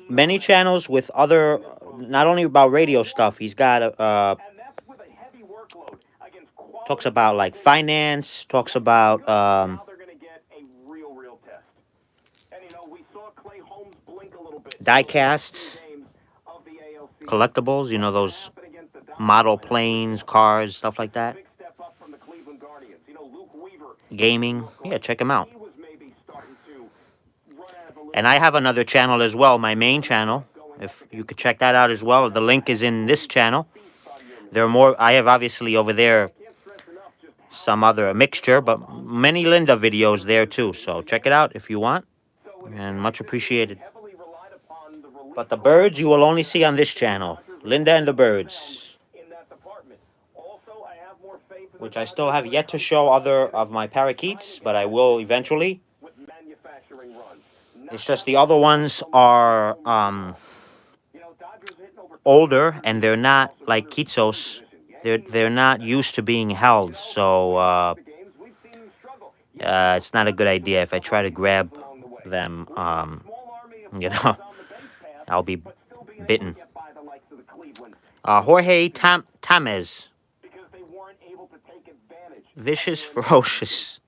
many channels with other, not only about radio stuff. He's got and that's with a heavy workload against talks quality about like competition. finance, talks about Now they're going to get a real test. And you know, we saw Clay Holmes blink a little bit in those last die-casts, few games of the ALCS. collectibles. You know, What's gonna those happen against the Dodgers model lineup? planes, cars, stuff like that. Big step up from the Cleveland Guardians. You know, Luke Weaver Gaming. looked Yeah, like check him out. he was maybe starting to run out of a little And I have another channel as well, my main channel. If you could check that out as well. The link is in this channel. There are more. I have obviously over there some other mixture, but many Linda videos there too. So check it out if you want, and much appreciated. heavily relied upon the relief But the birds you will only see on this channel, Linda and the Birds, in that department. Also, I have more faith in which the I still Dodgers have when yet it to comes show other of my parakeets, but I will eventually. with manufacturing runs. It's just the other ones are You know, Dodgers hitting over older, and they're not like Kitsos. They're not used to being held, so the games we've seen them struggle. it's not a good idea if I try to grab Along the way. them. Small army of You players know, on the base path, I'll be but still being able bitten. to get by the likes of the Cleveland Jorge Tamez, because they weren't able to take advantage. vicious, ferocious,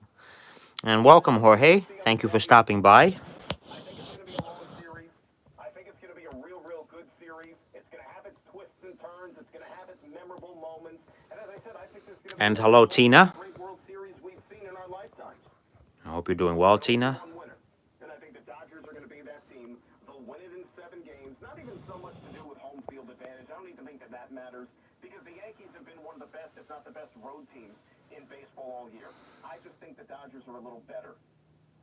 and welcome, Jorge. Thank you for stopping by. I think it's going to be a long series. I think it's going to be a real good series. It's going to have its twists and turns. It's going to have its memorable moments. And as I said, I think this is going to And be hello, one of the Tina. great World Series we've seen in our lifetimes. I hope you're doing well, Tina. One winner. And I think the Dodgers are going to be that team. They'll win it in 7 games. Not even so much to do with home field advantage. I don't even think that matters because the Yankees have been one of the best, if not the best, road teams in baseball all year. I just think the Dodgers are a little better.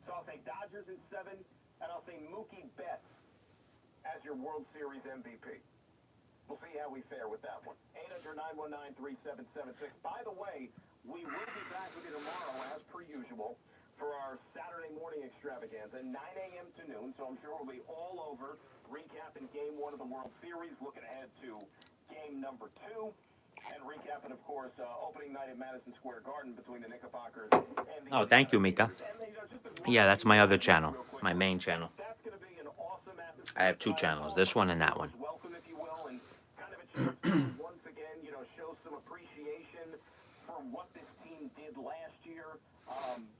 So I'll say Dodgers in 7, and I'll say Mookie Betts as your World Series MVP. We'll see how we fare with that one. 800-919-3776. By the way, we will be back with you tomorrow, as per usual, for our Saturday morning extravaganza, 9 a.m. to noon. So I'm sure we'll be all over recapping Game 1 of the World Series, looking ahead to Game number 2. And recapping, of course, opening night at Madison Square Garden between the Knickerbockers and the... Oh, thank you, Mika. Yeah, that's my other channel, my main channel. That's going to be an awesome atmosphere. I have 2 channels, this one and that one. Welcome, if you will, and kind of a chance to once again, you know, show some appreciation for what this team did last year.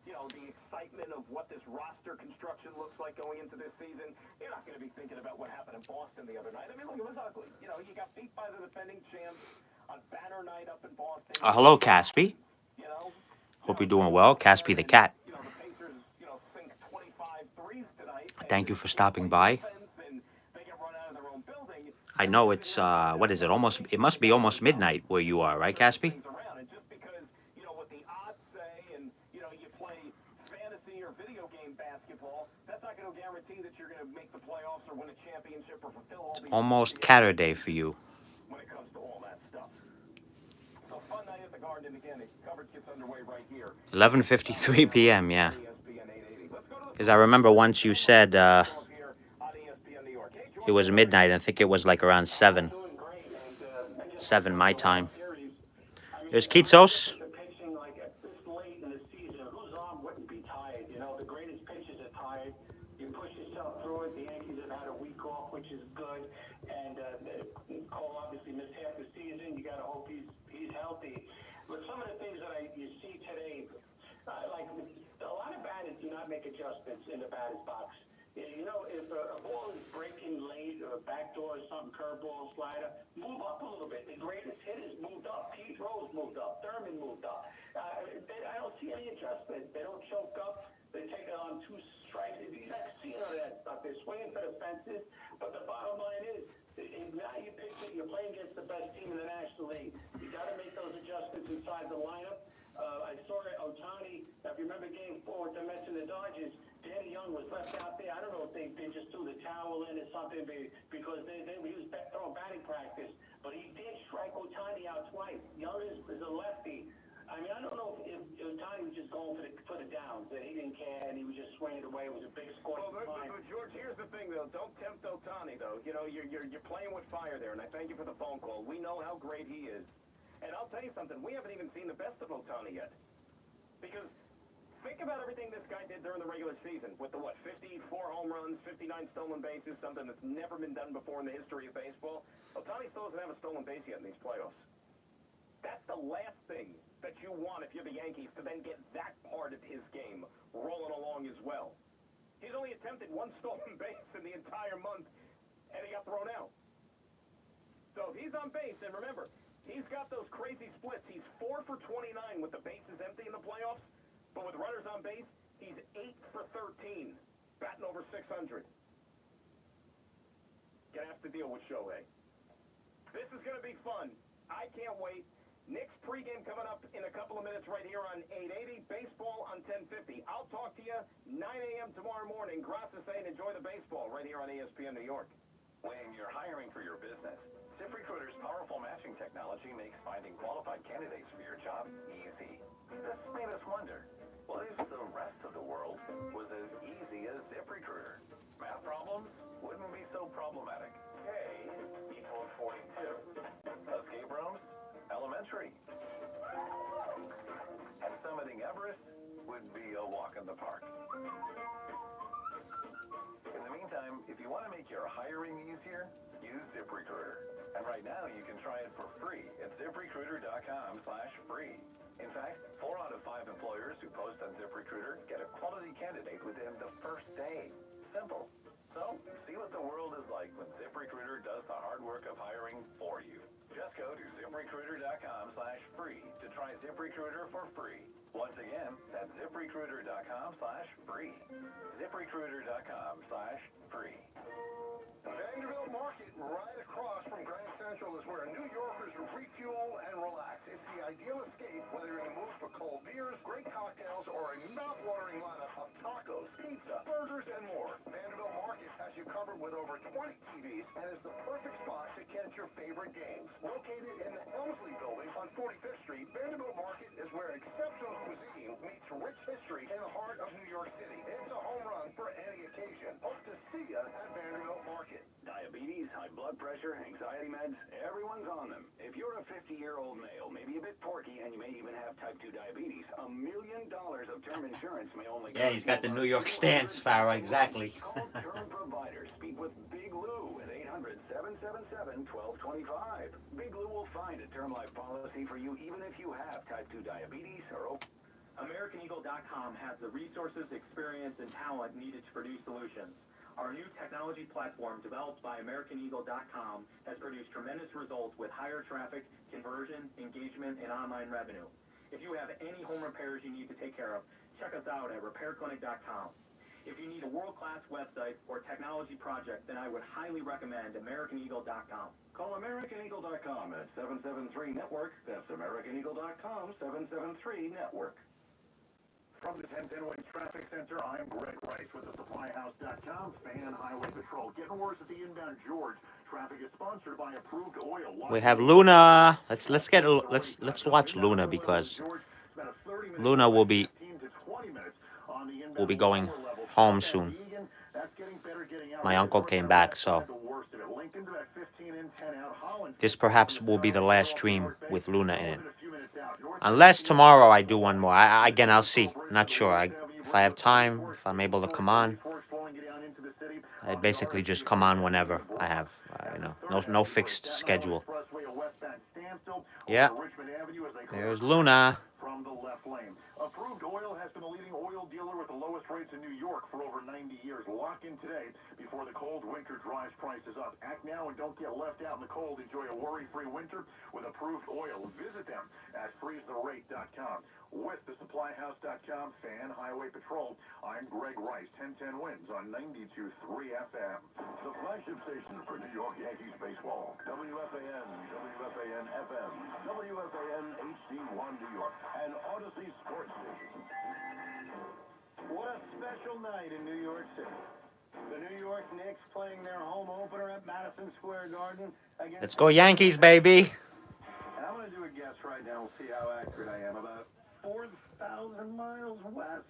You know, the excitement of what this roster construction looks like going into this season. You're not going to be thinking about what happened in Boston the other night. I mean, look, it was ugly. You know, you got beat by the defending champs on banner night up in Boston. Hello, Caspi. You know, Hope you're doing well, Caspi the cat. you know, the Pacers, you know, sink 25 threes tonight. Thank you for stopping by. And they get run out of their own building. I know it's what is it? It must be almost midnight where you are, right, Caspi? Things around. And just because, you know, what the odds say and, you know, you play fantasy or video game basketball, that's not going to guarantee that you're going to make the playoffs or win a championship or fulfill all the... Almost Catter Day for you. when it comes to all that stuff. So fun night at the Garden, and again, the coverage gets underway right here. 11:53 p.m. Yeah, ESPN 880. Let's go to the because I remember once you said calls here on ESPN New York. Hey, George, it was midnight. I think it was like around 7 Doing great, and I just 7 my time. series. I mean, There's Kitsos. the pitching like at this late in the season, whose arm wouldn't be tired? You know, the greatest pitchers are tired. You push yourself through it. The Yankees have had a week off, which is good. And Cole obviously missed half the season. You got to hope he's healthy. But some of the things that you see today, like a lot of batters do not make adjustments in the batter's box. You know, if a ball is breaking late or a backdoor or something, curveball, slider, move up a little bit. The greatest hitters moved up. Pete Rose moved up. Thurman moved up. I don't see any adjustment. They don't choke up. They take it on 2 strikes. You're not seeing all that stuff. They're swinging for the fences. But the bottom line is, now you're pitching, you're playing against the best team in the National League. You got to make those adjustments inside the lineup. I saw it, Ohtani. If you remember Game 4 with the Mets and the Dodgers, Danny Young was left out there. I don't know if they just threw the towel in or something because he was throwing batting practice. But he did strike Ohtani out twice. Young is a lefty. I mean, I don't know if Ohtani was just going for the downs. That he didn't care and he was just swinging away. It was a big score. But George, here's the thing, though. Don't tempt Ohtani, though. You know, you're playing with fire there, and I thank you for the phone call. We know how great he is. And I'll tell you something, we haven't even seen the best of Ohtani yet. Because think about everything this guy did during the regular season with the, 54 home runs, 59 stolen bases, something that's never been done before in the history of baseball. Ohtani still doesn't have a stolen base yet in these playoffs. That's the last thing that you want if you're the Yankees, to then get that part of his game rolling along as well. He's only attempted one stolen base in the entire month, and he got thrown out. So if he's on base, and remember, he's got those crazy splits. He's 4 for 29 with the bases empty in the playoffs, but with runners on base, he's 8 for 13, batting over 600. Gonna have to deal with Shohei. This is gonna be fun. I can't wait. Knicks pregame coming up in a couple of minutes right here on 880, baseball on 1050. I'll talk to you 9 a.m. tomorrow morning. Gracias and enjoy the baseball right here on ESPN New York. When you're hiring for your business, ZipRecruiter's powerful matching technology makes finding qualified candidates for your job easy. This made us wonder, what if the rest of the world was as easy as ZipRecruiter? Math problems wouldn't be so problematic. K equals 42. Escape rooms? Elementary. And summiting Everest would be a walk in the park. In the meantime, if you want to make your hiring easier, use ZipRecruiter. And right now, you can try it for free at ZipRecruiter.com/free. In fact, 4 out of 5 employers who post on ZipRecruiter get a quality candidate within the first day. Simple. So, see what the world is like when ZipRecruiter does the hard work of hiring for you. Just go to ZipRecruiter.com/free to try ZipRecruiter for free. Once again, that's ZipRecruiter.com/free. ZipRecruiter.com/free. Vanderbilt Market, right across from Grand Central, is where New Yorkers refuel and relax. It's the ideal escape, whether you're in the mood for cold beers, great cocktails, or a mouth-watering lineup of tacos, pizza, burgers, and more. Vanderbilt Market has you covered with over 20 TVs and is the perfect spot to catch your favorite games. Located in the Elmsley Building on 45th Street, Vanderbilt Market is where exceptional cuisine meets rich history in the heart of New York City. It's a home run for any occasion. Hope to see you at Vanderbilt Market. Diabetes, high blood pressure, anxiety meds, everyone's on them. If you're a 50-year-old male, maybe a bit porky, and you may even have type 2 diabetes, $1 million of term insurance may only... Yeah, he's got the New York stance, Farah, exactly. Call Term Provider. Speak with Big Lou at 800-777-1225. Big Lou will find a term life policy for you even if you have type 2 diabetes or... AmericanEagle.com has the resources, experience, and talent needed to produce solutions. Our new technology platform, developed by AmericanEagle.com, has produced tremendous results with higher traffic, conversion, engagement, and online revenue. If you have any home repairs you need to take care of, check us out at RepairClinic.com. If you need a world-class website or technology project, then I would highly recommend AmericanEagle.com. Call AmericanEagle.com at 773-NETWORK. That's AmericanEagle.com, 773-NETWORK. From the 1010 Wings Traffic Center, I'm Greg Rice with the SupplyHouse.com Fan Highway Patrol. Getting worse at the inbound George. Traffic is sponsored by Approved Oil. We have Luna. Let's watch Luna because Luna will be going home soon. My uncle came back, so this perhaps will be the last stream with Luna in it. Unless tomorrow I do one more. Again, I'll see. Not sure. If I have time, if I'm able to come on, I basically just come on whenever I have, no fixed schedule. Yeah, there's Luna. From the left lane. Approved Oil has been a leading oil dealer with the lowest rates in New York for over 90 years. Lock in today before the cold winter drives prices up. Act now and don't get left out in the cold. Enjoy a worry-free winter with Approved Oil. Visit them at freezetherate.com. With the SupplyHouse.com Fan Highway Patrol, I'm Greg Rice. 1010 Wins on 92.3 FM. The flagship station for New York Yankees baseball. WFAN, WFAN FM, WFAN HD1 New York, and Odyssey Sports Station. What a special night in New York City. The New York Knicks playing their home opener at Madison Square Garden against... Let's go Yankees, baby. And I'm going to do a guess right now. We'll see how accurate I am. About 4,000 miles west.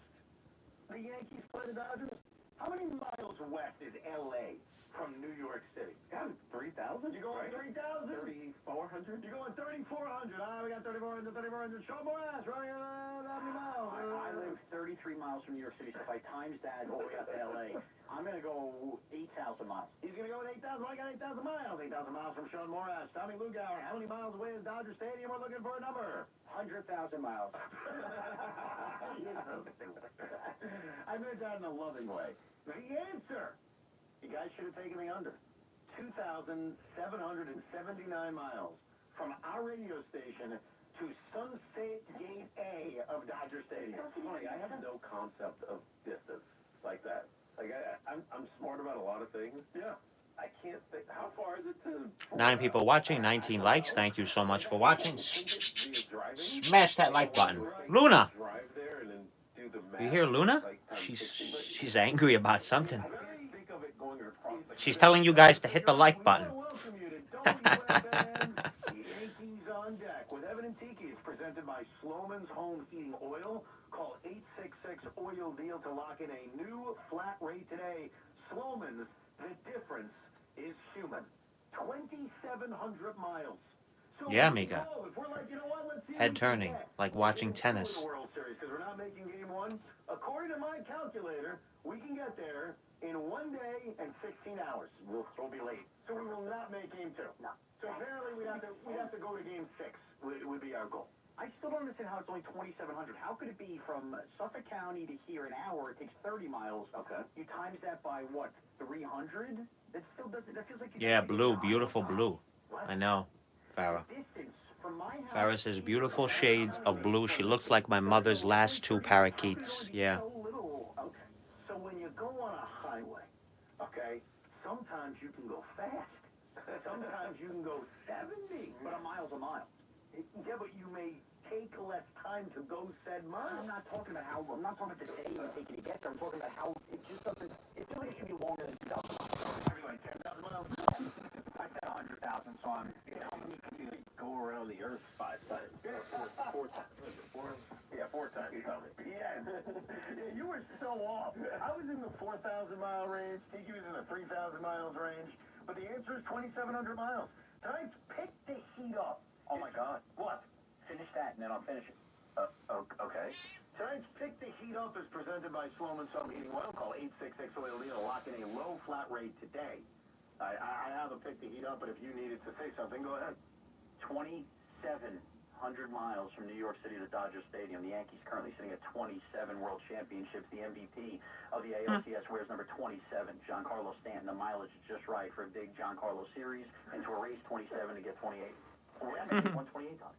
The Yankees play the Dodgers. How many miles west fast is L.A. from New York City? God, 3,000? You going 3,000? 3,400? You're going 3,400. We got 3,400, 3,400. Show more ass, running how many miles? I live 33 miles from New York City, so if I times that all the way up to LA, I'm going to go 8,000 miles. He's going to go with 8,000. I got 8,000 miles. 8,000 miles from Sean Morass. Tommy Lugauer. How many miles away is Dodger Stadium? We're looking for a number. 100,000 miles. I meant that in a loving way. The answer, you guys should have taken the under. 2,779 miles from our radio station to Sunset Gate A of Dodger Stadium. That's funny. I have no concept of distance like that. Like, I'm smart about a lot of things. Yeah. I can't think. How far is it to... 9 people watching, 19 likes. Thank you so much for watching. Driving? Smash that like button. Luna! Drive there and then do the math. You hear Luna? Like, times 60. She's angry about something. I really think of it going across the She's telling you guys to hit the like button. Welcome you to WFAN Yankees on Deck with Evan and Tiki. It's presented by Sloman's Home Heating Oil. Call 866-OIL-DEAL to lock in a new flat rate today. Sloman's, the difference is human. 2,700 miles. So Yeah, we Mika. know, if we're like, you know what, let's see Head what we turning, get. like watching Game 2 of tennis. the World Series, 'cause we're not making game 1. According to my calculator, we can get there in 1 day and 16 hours. We'll be late. So we will not make game 2. No. So apparently we'd have to go to game 6 would be our goal. I still don't understand how it's only 2,700. How could it be from Suffolk County to here an hour? It takes 30 miles. Okay. You times that by what? 300? That still doesn't. That feels like Yeah, blue, beautiful blue. I know, Farah. Distance from my house. Farah says beautiful shades of blue. She looks like my mother's last 2 parakeets. Yeah. So little. Okay. So when you go on a highway, okay, sometimes you can go fast. Sometimes you can go 70. But a mile's a mile. Yeah, but you may take less time to go said mile. I'm not talking about how. I'm not talking about the day you take it to get there. I'm talking about how it just doesn't. It feels like it should be longer than 2,000 miles. Everybody 10,000 miles. I said 100,000, so I'm. How many can you go around the earth 5 times? Four times. Yeah, 4 times. Yeah, you were so off. I was in the 4,000 mile range. Tiki was in the 3,000 miles range. But the answer is 2,700 miles. Tonight's pick the heat up. Oh my God. What? Finish that, and then I'll finish it. Okay. Tonight's Pick the Heat Up is presented by Sloman's Home Heating Oil. Call 866-OIL-DEAL to lock in a low flat rate today. I have a Pick the Heat Up, but if you needed to say something, go ahead. 2,700 miles from New York City to Dodger Stadium. The Yankees currently sitting at 27 World Championships. The MVP of the ALCS wears number 27, Giancarlo Stanton. The mileage is just right for a big Giancarlo series and to erase 27 to get 28. Oh, yeah, 128 times.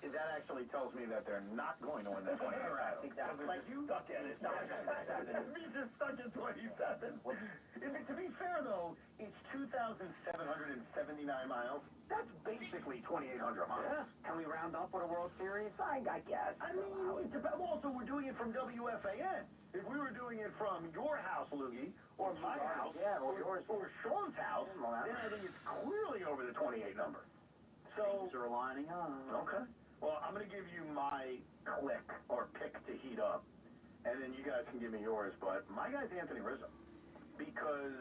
That actually tells me that they're not going to win that 28 title. Exactly. Like you stuck at it. That means you're stuck at 27. To be fair, though, it's 2,779 miles. That's basically 2,800 miles. Yeah. Can we round up with a World Series? I guess. I mean, it's about, also, we're doing it from WFAN. If we were doing it from your house, Loogie, or my house, yeah, or yours, or Sean's house, then I think it's clearly over the 28 number. So, things are lining up. okay. Well, I'm going to give you my click or pick to heat up, and then you guys can give me yours. But my guy's Anthony Rizzo, because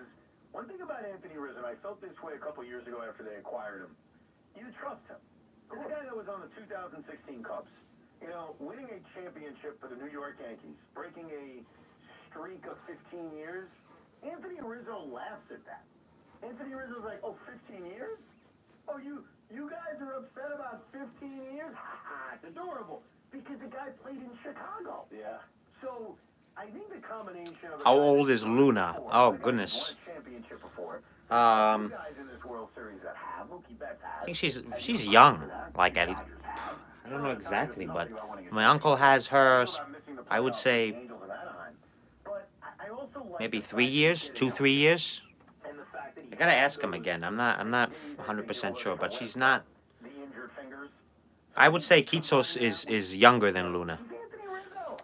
one thing about Anthony Rizzo, and I felt this way a couple years ago after they acquired him, you trust him. He's a guy that was on the 2016 Cubs. You know, winning a championship for the New York Yankees, breaking a streak of 15 years. Anthony Rizzo laughs at that. Anthony Rizzo's like, oh, 15 years? Oh, you guys are upset about 15 years? Ha ha, it's adorable. Because the guy played in Chicago. Yeah. So, I think the combination of... How old is Luna? Oh, goodness. Won a championship before. I Guys in this World Series that have, Mookie Betts has. think she's young. Like, I don't know exactly, but my uncle has her, I would say, maybe 3 years, 2-3 years. I gotta ask him again. I'm not 100% sure, but she's not. I would say Kitsos is younger than Luna.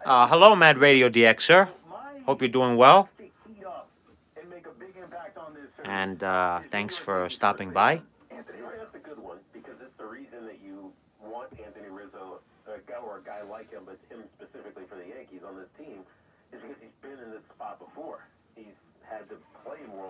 Hello, Mad Radio DX, sir. Hope you're doing well. And thanks for stopping by. Anthony, that's a good one, because it's the reason that you want Anthony Rizzo, a guy like him, but him specifically for the Yankees on this team, is because he's been in this spot before. He's had to play more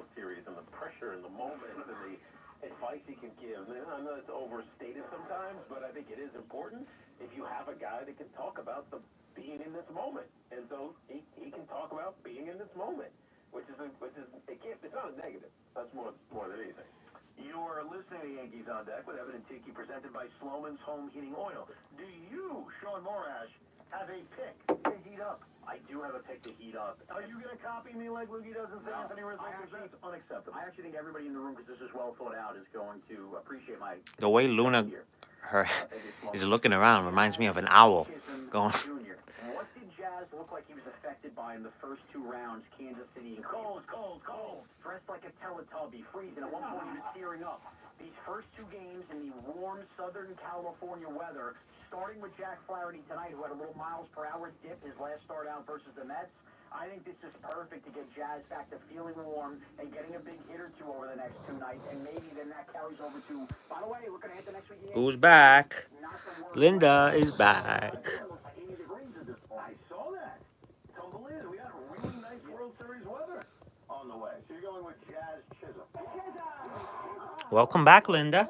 culture and the moment and the advice he can give. And I know it's overstated sometimes, but I think it is important if you have a guy that can talk about the being in this moment. And so he can talk about being in this moment, which is it's not a negative. That's more than anything. You're listening to Yankees on Deck with Evan and Tiki, presented by Sloman's Home Heating Oil. Do you, Sean Morash, have a pick to heat up? I do have a pick to heat up. Are you going to copy me like Loogie does and say Anthony Rizzo? That's unacceptable. I actually think everybody in the room, because this is well thought out, is going to appreciate my... The way Luna, her, is looking around reminds me of an owl going. What did Jazz look like he was affected by in the first 2 rounds? Kansas City and cold. Dressed like a Teletubby, freezing. At one point, he was tearing up. These first 2 games in the warm Southern California weather, starting with Jack Flaherty tonight, who had a little miles per hour dip his last start out versus the Mets. I think this is perfect to get Jazz back to feeling warm and getting a big hit or 2 over the next 2 nights, and maybe then that carries over to. By the way, looking ahead to next week. Who's back? Linda is back. I saw that. It's unbelievable. We got a really nice World Series weather on the way. So you're going with Jazz Chisholm. Welcome back, Linda.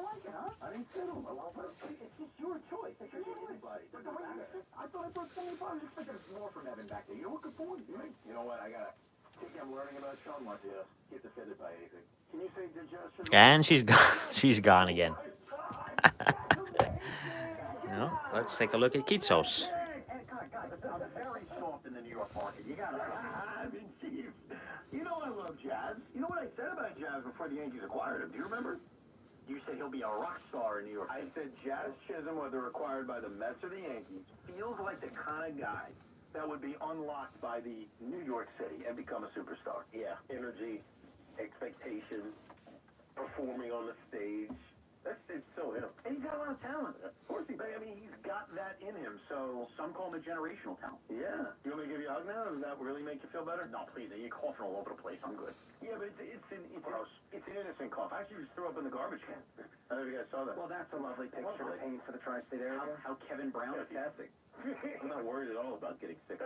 I didn't say him. It's just your choice. It's your anybody. I thought somebody was expecting more from Evan back there. You're looking forward to it. You know what? I got to. I'm learning about Sean once you get offended by anything. Can you say did Jazz Chisholm? And she's gone. She's gone again. Let's take a look at Kitsos. Very soft in the New York market. You got to. I mean, Chief, you know I love Jazz. You know what I said about Jazz before the Yankees acquired him? Do you remember? You said he'll be a rock star in New York. I said Jazz Chisholm, whether acquired by the Mets or the Yankees, feels like the kind of guy that would be unlocked by the New York City and become a superstar. Yeah, energy, expectation, performing on the stage. It's so him. And he's got a lot of talent. Of course, he's got that in him. So Some call him a generational talent. yeah. You want me to give you a hug now? Does that really make you feel better? No, please, you're coughing all over the place. I'm good. Yeah, but it's an innocent cough. I actually just threw up in the garbage can. I don't know if you guys saw that. Well, that's a lovely picture of pain for the tri-state area. How Kevin Brown. Fantastic. I'm not worried at all about getting sick.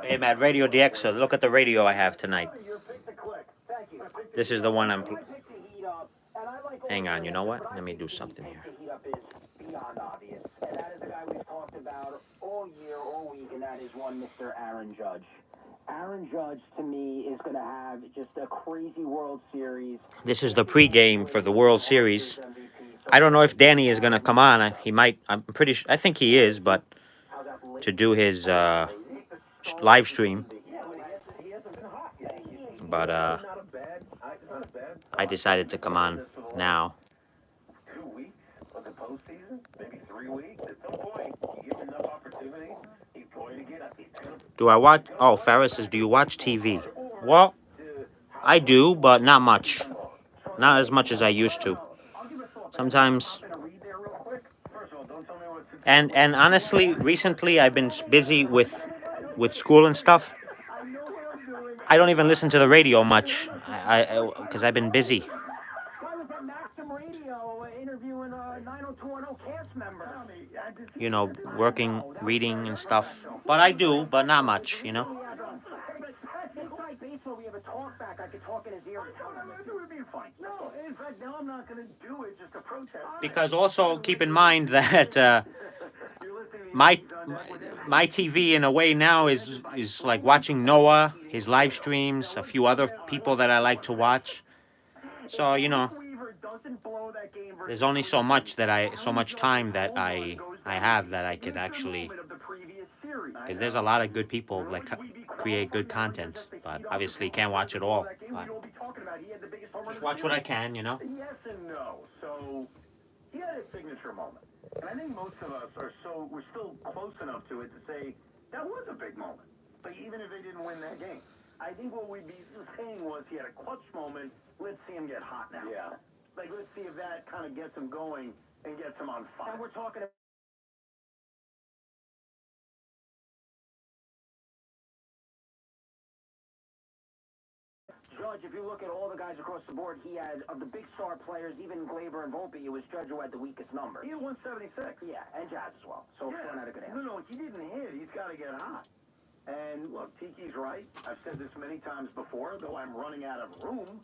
Hey, Matt, Radio DX. Look at the radio I have tonight. Your pick to click. Thank you. This is the one I'm. My pick to heat up, and I like all Hang on. the You know others, what? but Let I me think do the something pick here. to heat up is beyond obvious, and that is the guy we've talked about all year, all week, and that is one Mr. Aaron Judge. Aaron Judge, to me, is going to have just a crazy World Series. This is the pregame for the World Series. I don't know if Danny is going to come on. He might. I'm pretty sure. I think he is, but to do his live stream. But I decided to come on now. 2 weeks of the postseason, maybe 3 weeks. At some point, you give him enough opportunity, he's going to get up. Do I watch? Oh, Ferris says, do you watch TV? Well, I do, but not much. Not as much as I used to. Sometimes. And honestly, recently I've been busy with school and stuff. I don't even listen to the radio much. Because I've been busy. I was at Maxim Radio interviewing a 90210 cast member. You know, working, reading and stuff. But I do, but not much, you know. Inside baseball, we have a talk back. I could talk in his ear. No, in fact, now I'm not going to do it just to protest. Because also keep in mind that my TV in a way now is like watching Noah, his live streams, a few other people that I like to watch. So, you know, there's only so much time that I have that I could actually, because there's a lot of good people that create good content, but obviously can't watch it all. But just watch what I can, you know. Yes and no. So he had a signature moment, and I think most of us we're still close enough to it to say that was a big moment. But even if they didn't win that game, I think what we'd be saying was he had a clutch moment. Let's see him get hot now. Yeah. Like, let's see if that kind of gets him going and gets him on fire. And we're talking about Judge, if you look at all the guys across the board, he had, of the big star players, even Glaber and Volpe, it was Judge who had the weakest number. He had 176. Yeah, and Jazz as well. So Sean had a good answer. No, he didn't hit. He's got to get hot. And look, Tiki's right. I've said this many times before, though I'm running out of room.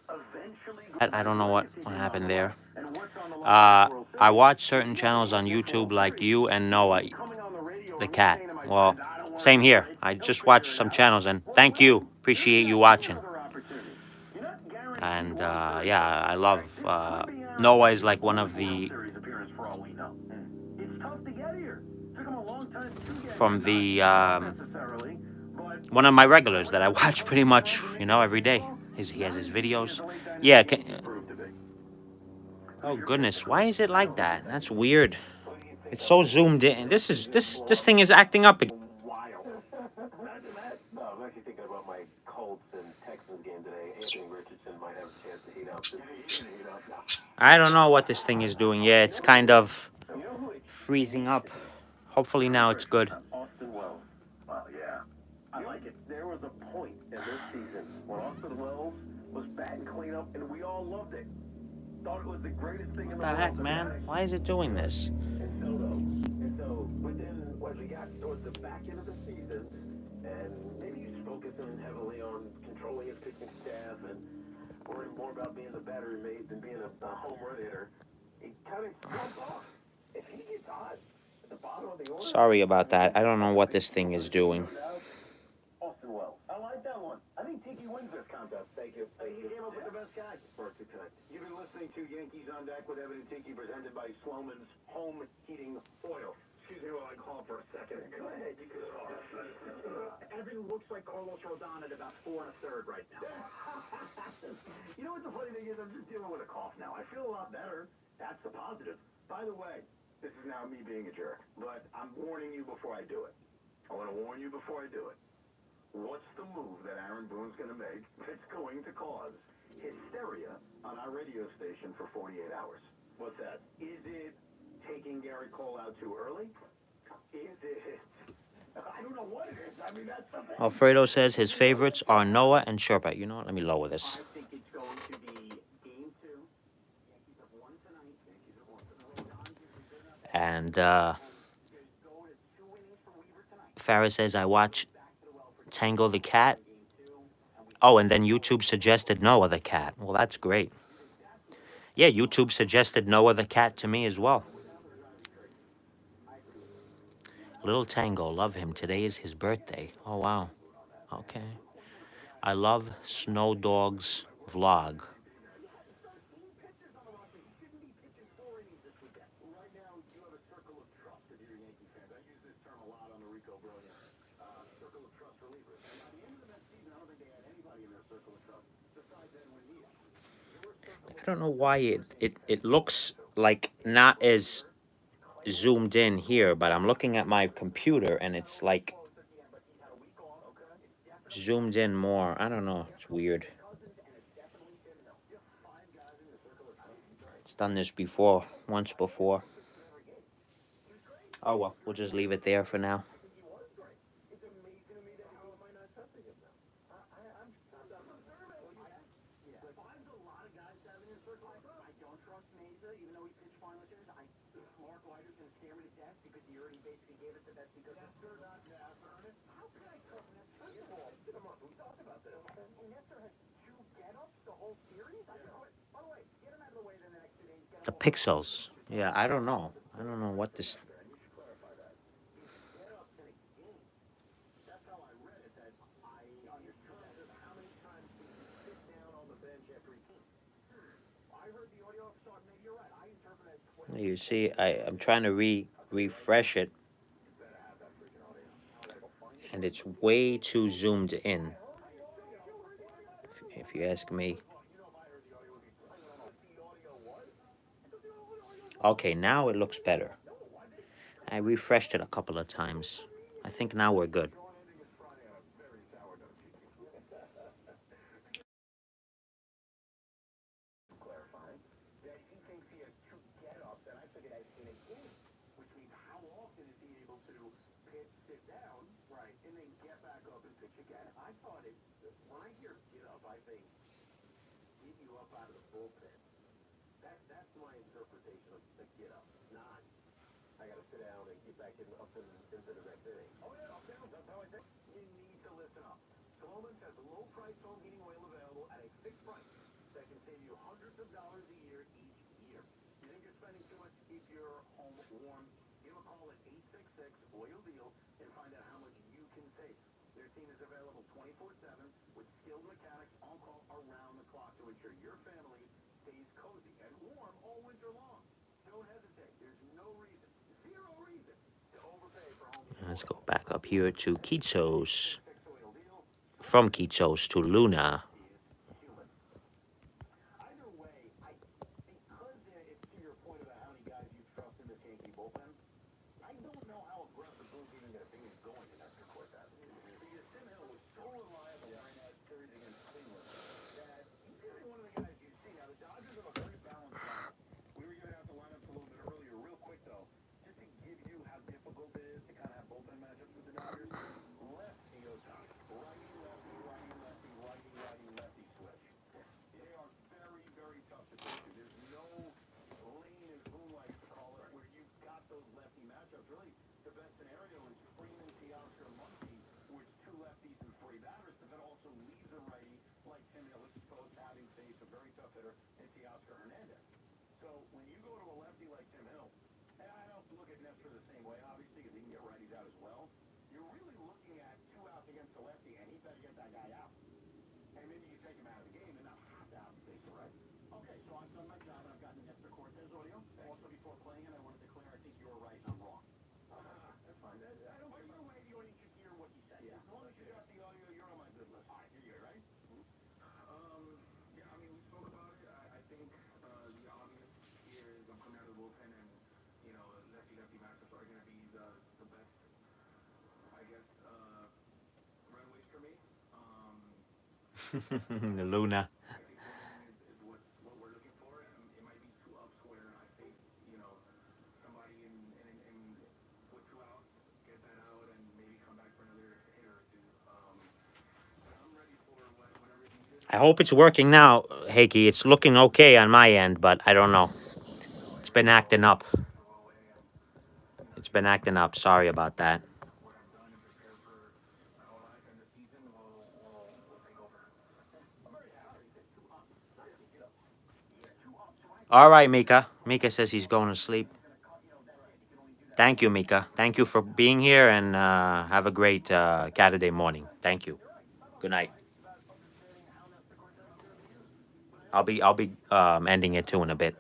Eventually, I don't know what happened there. I watch certain channels on YouTube like you and Noah, the cat. Well, same here. I just watch some channels and thank you. Appreciate you watching. And yeah, I love Noah is like one of the from the one of my regulars that I watch pretty much, you know, every day. He has his videos. Yeah. Oh goodness, why is it like that? That's weird. It's so zoomed in. This thing is acting up again. I'm actually thinking about my Colts and Texans game today. Anthony Richardson might have a chance to heat up. I don't know what this thing is doing. Yeah, it's kind of freezing up. Hopefully now it's good. Austin Wells. Well, yeah. I like it. There was a point in this season when Austin Wells was batting cleanup, and we all loved it. Thought it was the greatest thing in the What the world. heck, man? Why is it doing this? And so within when we got towards the back end of the season, and maybe he's focusing heavily on controlling his pitching staff and worrying more about being the battery mate than being a home run hitter, he kind of dropped off. If he gets hot at the bottom of the order, Sorry about that. I don't know what this thing is doing. Austin Wells. I like that one. I think Tiki wins this contest. Thank you. You came up with the best guy. Perfect tonight. You've been listening to Yankees on Deck with Evan and Tiki, presented by Sloman's Home Heating Oil. Excuse me while I call for a second. Go ahead. You can call. Evan looks like Carlos Rodon at about 4 1/3 right now. You know what the funny thing is? I'm just dealing with a cough now. I feel a lot better. That's the positive. By the way, this is now me being a jerk, but I'm warning you before I do it. I want to warn you before I do it. What's the move that Aaron Boone's going to make that's going to cause hysteria on our radio station for 48 hours? What's that? Is it taking Gary Cole out too early? Is it... I don't know what it is. I mean, that's something... Alfredo says his favorites are Noah and Sherpa. You know what? Let me lower this. I think it's going to be game 2. Yankees have won tonight. Yankees have won tonight. And Going to 2 innings from Weaver tonight. Farrah says I watch Tango the Cat. Oh, and then YouTube suggested Noah the Cat. Well, that's great. Yeah, YouTube suggested Noah the Cat to me as well. Little Tango, love him. Today is his birthday. Oh, wow. Okay. I love Snow Dog's vlog. Right now, you have a circle of trust if you're a Yankee fan. I use this term a lot on the Rico Brilliant. Circle of trust relievers. And by the end of that season, I don't think they had anybody in their circle of trust besides Edwin Diaz. I don't know why it looks like not as zoomed in here, but I'm looking at my computer and it's like zoomed in more. I don't know. It's weird. It's done this before, once before. Oh well, we'll just leave it there for now. The pixels. Yeah, I don't know. I don't know what this... You see, I'm trying to refresh it. And it's way too zoomed in, if you ask me. Okay, now it looks better. I refreshed it a couple of times. I think now we're good. That's my interpretation of the get up, not I got to sit down and get back into the next inning. Oh, yeah, I'm down. That's how I think. You need to listen up. Sloman's has low-price home heating oil available at a fixed price that can save you hundreds of dollars a year each year. You think you're spending too much to keep your home warm? Give a call at 866-OIL-DEAL and find out how much you can save. Their team is available 24/7 with skilled mechanics on call around the clock to ensure your family stays cozy and warm all winter long. Don't hesitate. There's no reason, zero reason, to overpay for home heating. Let's go back up here to Kitsos. From Kitsos to Luna. Either way, because it's to your point about how many guys you trust in this Yankee bullpen, I don't know how aggressive Boone's even going to be going to Nestor Cortez. Because Tim Hill was so reliable during that series against Cleveland that he's going to be one of the guys you see. Now, the Dodgers have a very balanced lineup. We were giving out the lineups a little bit earlier. Real quick, though, just to give you how difficult it is to kind of have bullpen matchups with the Dodgers. Lefty goes top. Righty, lefty, righty, lefty, righty, righty, lefty switch. They are very, very tough to pitch to. There's no lane, as Boone likes to call it, where you've got those lefty matchups. Really, the best scenario is Freeman, Teoscar, Muncy, where it's two lefties and three batters, but that also leaves a righty like Tim Hill is supposed to having faced a very tough hitter in Teoscar Hernandez. So when you go to a lefty like Tim Hill, and I don't look at Nestor the same way, obviously, because he can get righties out as well. You're really looking at 2 outs against the lefty, and he's got to get that guy out. And maybe you take him out of the game and not have to have him face the right. Okay, so I've done my job, and I've gotten Nestor Cortez audio. Also, before playing it, I want to declare I think you're right and I'm wrong. That's fine. I don't care either way. You only should hear what you say. Yeah. As long as you got the audio, you're on my good list. All right, you're right. Yeah, I mean, we spoke about it. I think the obvious here is I'm coming out of the bullpen, and lefty-lefty matchups are going to be the best, I guess, runways for me. Luna. I think is what we're looking for. It might be 2 ups where I think, somebody in with 2 outs, get that out, and maybe come back for another hitter or 2. But I'm ready for whatever he did. I hope it's working now, Heikki. It's looking okay on my end, but I don't know. It's been acting up. It's been acting up. Sorry about that. What I've done and prepared for my whole life and the season will take over. I'm very happy. He said 2 ups. He had 2 ups. So I All right, Mika. Mika says he's going to sleep. Thank you, Mika. Thank you for being here, and have a great Saturday morning. Thank you. Good night. I'll be ending it too in a bit.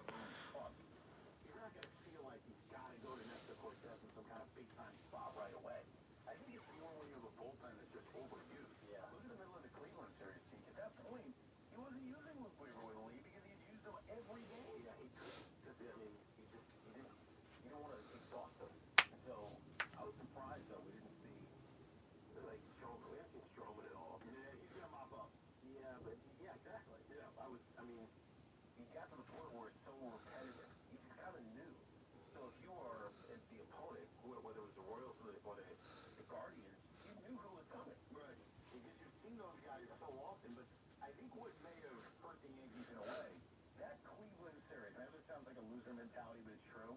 you're not going to feel like you've got to go to Nestor Cortez in some kind of big-time spot right away. I think it's more when you have a bullpen that's just overused. Yeah. Look at the middle of the Cleveland series, Teak. At that point, he wasn't using Luke Weaver with a lead because he'd used him every game. Yeah, he couldn't. Because, I mean, he didn't. You don't want to exhaust him. So, I was surprised, though, we didn't see, like, Stroman. We haven't seen Stroman at all. Yeah, he's going to mop up. Yeah, but, yeah, exactly. Yeah, he got to the point where it's so repetitive. He's kind of new. So if you are the opponent, whether it was the Royals or the Guardians, you knew who was coming. Right. Because you've seen those guys so often. But I think what may have hurt the Yankees in a way, that Cleveland series, I know it sounds like a loser mentality, but it's true.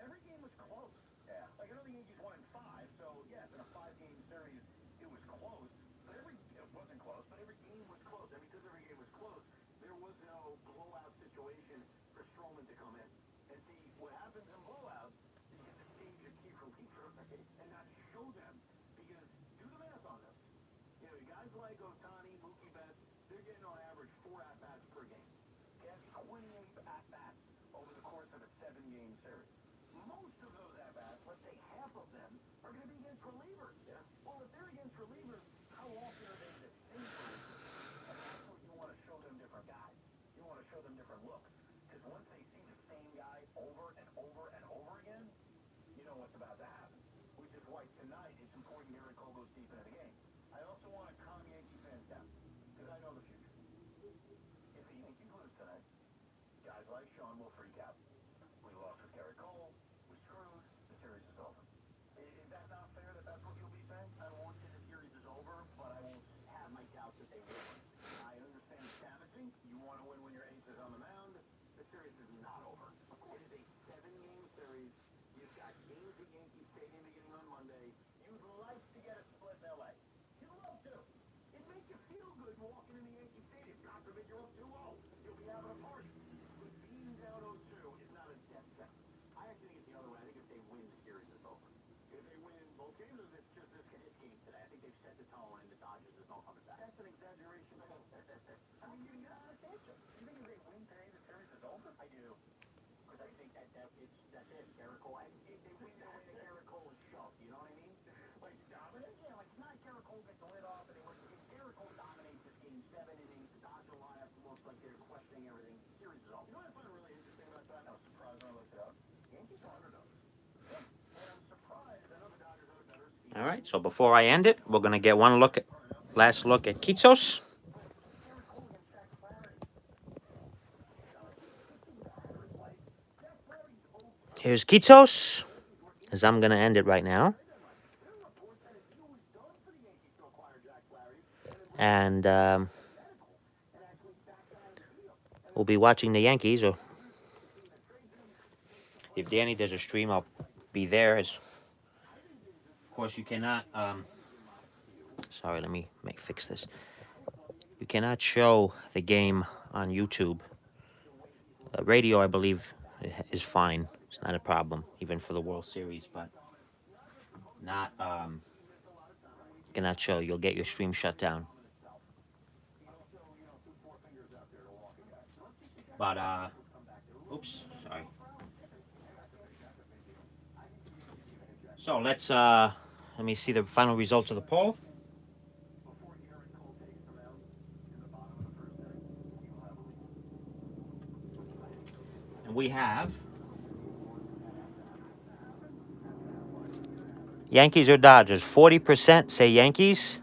Every game was close. Yeah. Like, I know the Yankees won in 5, so, yes, in a 5-game series, it was close. But it wasn't close, but every game was close. And because every game was close, there was no blowout situation for Stroman to come in. And see, what happens in blowouts is you have to save your key from Peter and not show them. Because do the math on this. Guys like Ohtani, Mookie Betts, they're getting on average 4 at-bats per game. That's 28 at-bats over the course of a 7-game series. Most of those at-bats, let's say half of them, are going to be against relievers. Yeah. Well, if they're against relievers, how often are they the same relievers? And that's what you want to show them different guys. You want to show them different looks. Because once they see the same guy over and over and over again, you know what's about to happen. Which is why tonight it's important Garrett Cole goes deep into the game. I also want to calm Yankee fans down. Because I know the future. If the Yankees lose tonight, guys like Sean will freak out. We lost with Garrett Cole. We screwed. The series is over. Is that not fair that that's what you'll be saying? I won't say the series is over, but I won't have my doubts that they will. I understand it's damaging. You want to win when your ace is on the mound. The series is not over. It is a 7-game series. You've got Game tournament, you're up 2-0. You'll be having a party. But being down 0-2 is not a death sentence. I actually think it's the other way. I think if they win, the series is over. If they win both games, or it's just this game today. I think they've set the tone, and the Dodgers is no coming back. That's an exaggeration. I mean, you got to answer. You think if they win today, the series is over? I do. Because I think that's it. Garrett Cole. If they win the way that Garrett Cole is shoved, you know what I mean? Like dominant? Yeah, like not Garrett Cole gets the lid off, and if Garrett Cole dominates this game 7 innings, the Dodger lineup looks like they're questioning everything. The series is over. You know what I find really interesting about that? I was surprised when I looked it up. Yankees are underdogs. And I'm surprised. I know the Dodgers have a better team. All right, so before I end it, we're going to get last look at Kitsos. Here's Kitsos, as I'm going to end it right now. And we'll be watching the Yankees, or if Danny does a stream, I'll be there. Of course, you cannot, sorry, let me fix this. You cannot show the game on YouTube. Radio, I believe, is fine. It's not a problem, even for the World Series, but not, cannot show. You'll get your stream shut down. But, oops, sorry. So let's, let me see the final results of the poll. And we have Yankees or Dodgers. 40% say Yankees,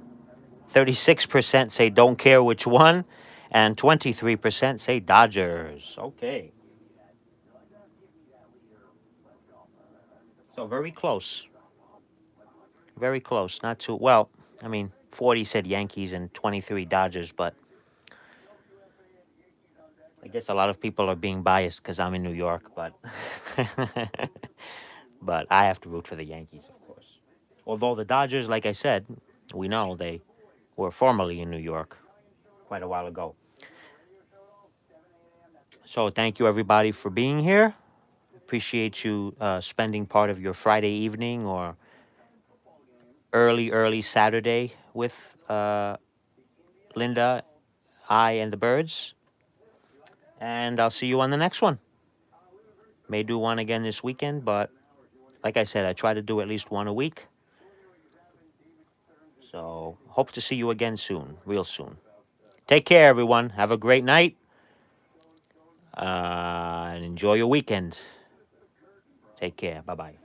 36% say don't care which one, and 23% say Dodgers. Okay. So very close. Very close. Not too, well, I mean, 40 said Yankees and 23 Dodgers, but I guess a lot of people are being biased because I'm in New York, but but I have to root for the Yankees, of course. Although the Dodgers, like I said, we know they were formerly in New York quite a while ago. So thank you, everybody, for being here. Appreciate you spending part of your Friday evening or early Saturday with Linda, I, and the birds. And I'll see you on the next one. May do one again this weekend, but like I said, I try to do at least one a week. So hope to see you again soon, real soon. Take care, everyone. Have a great night. And enjoy your weekend. Take care. Bye-bye.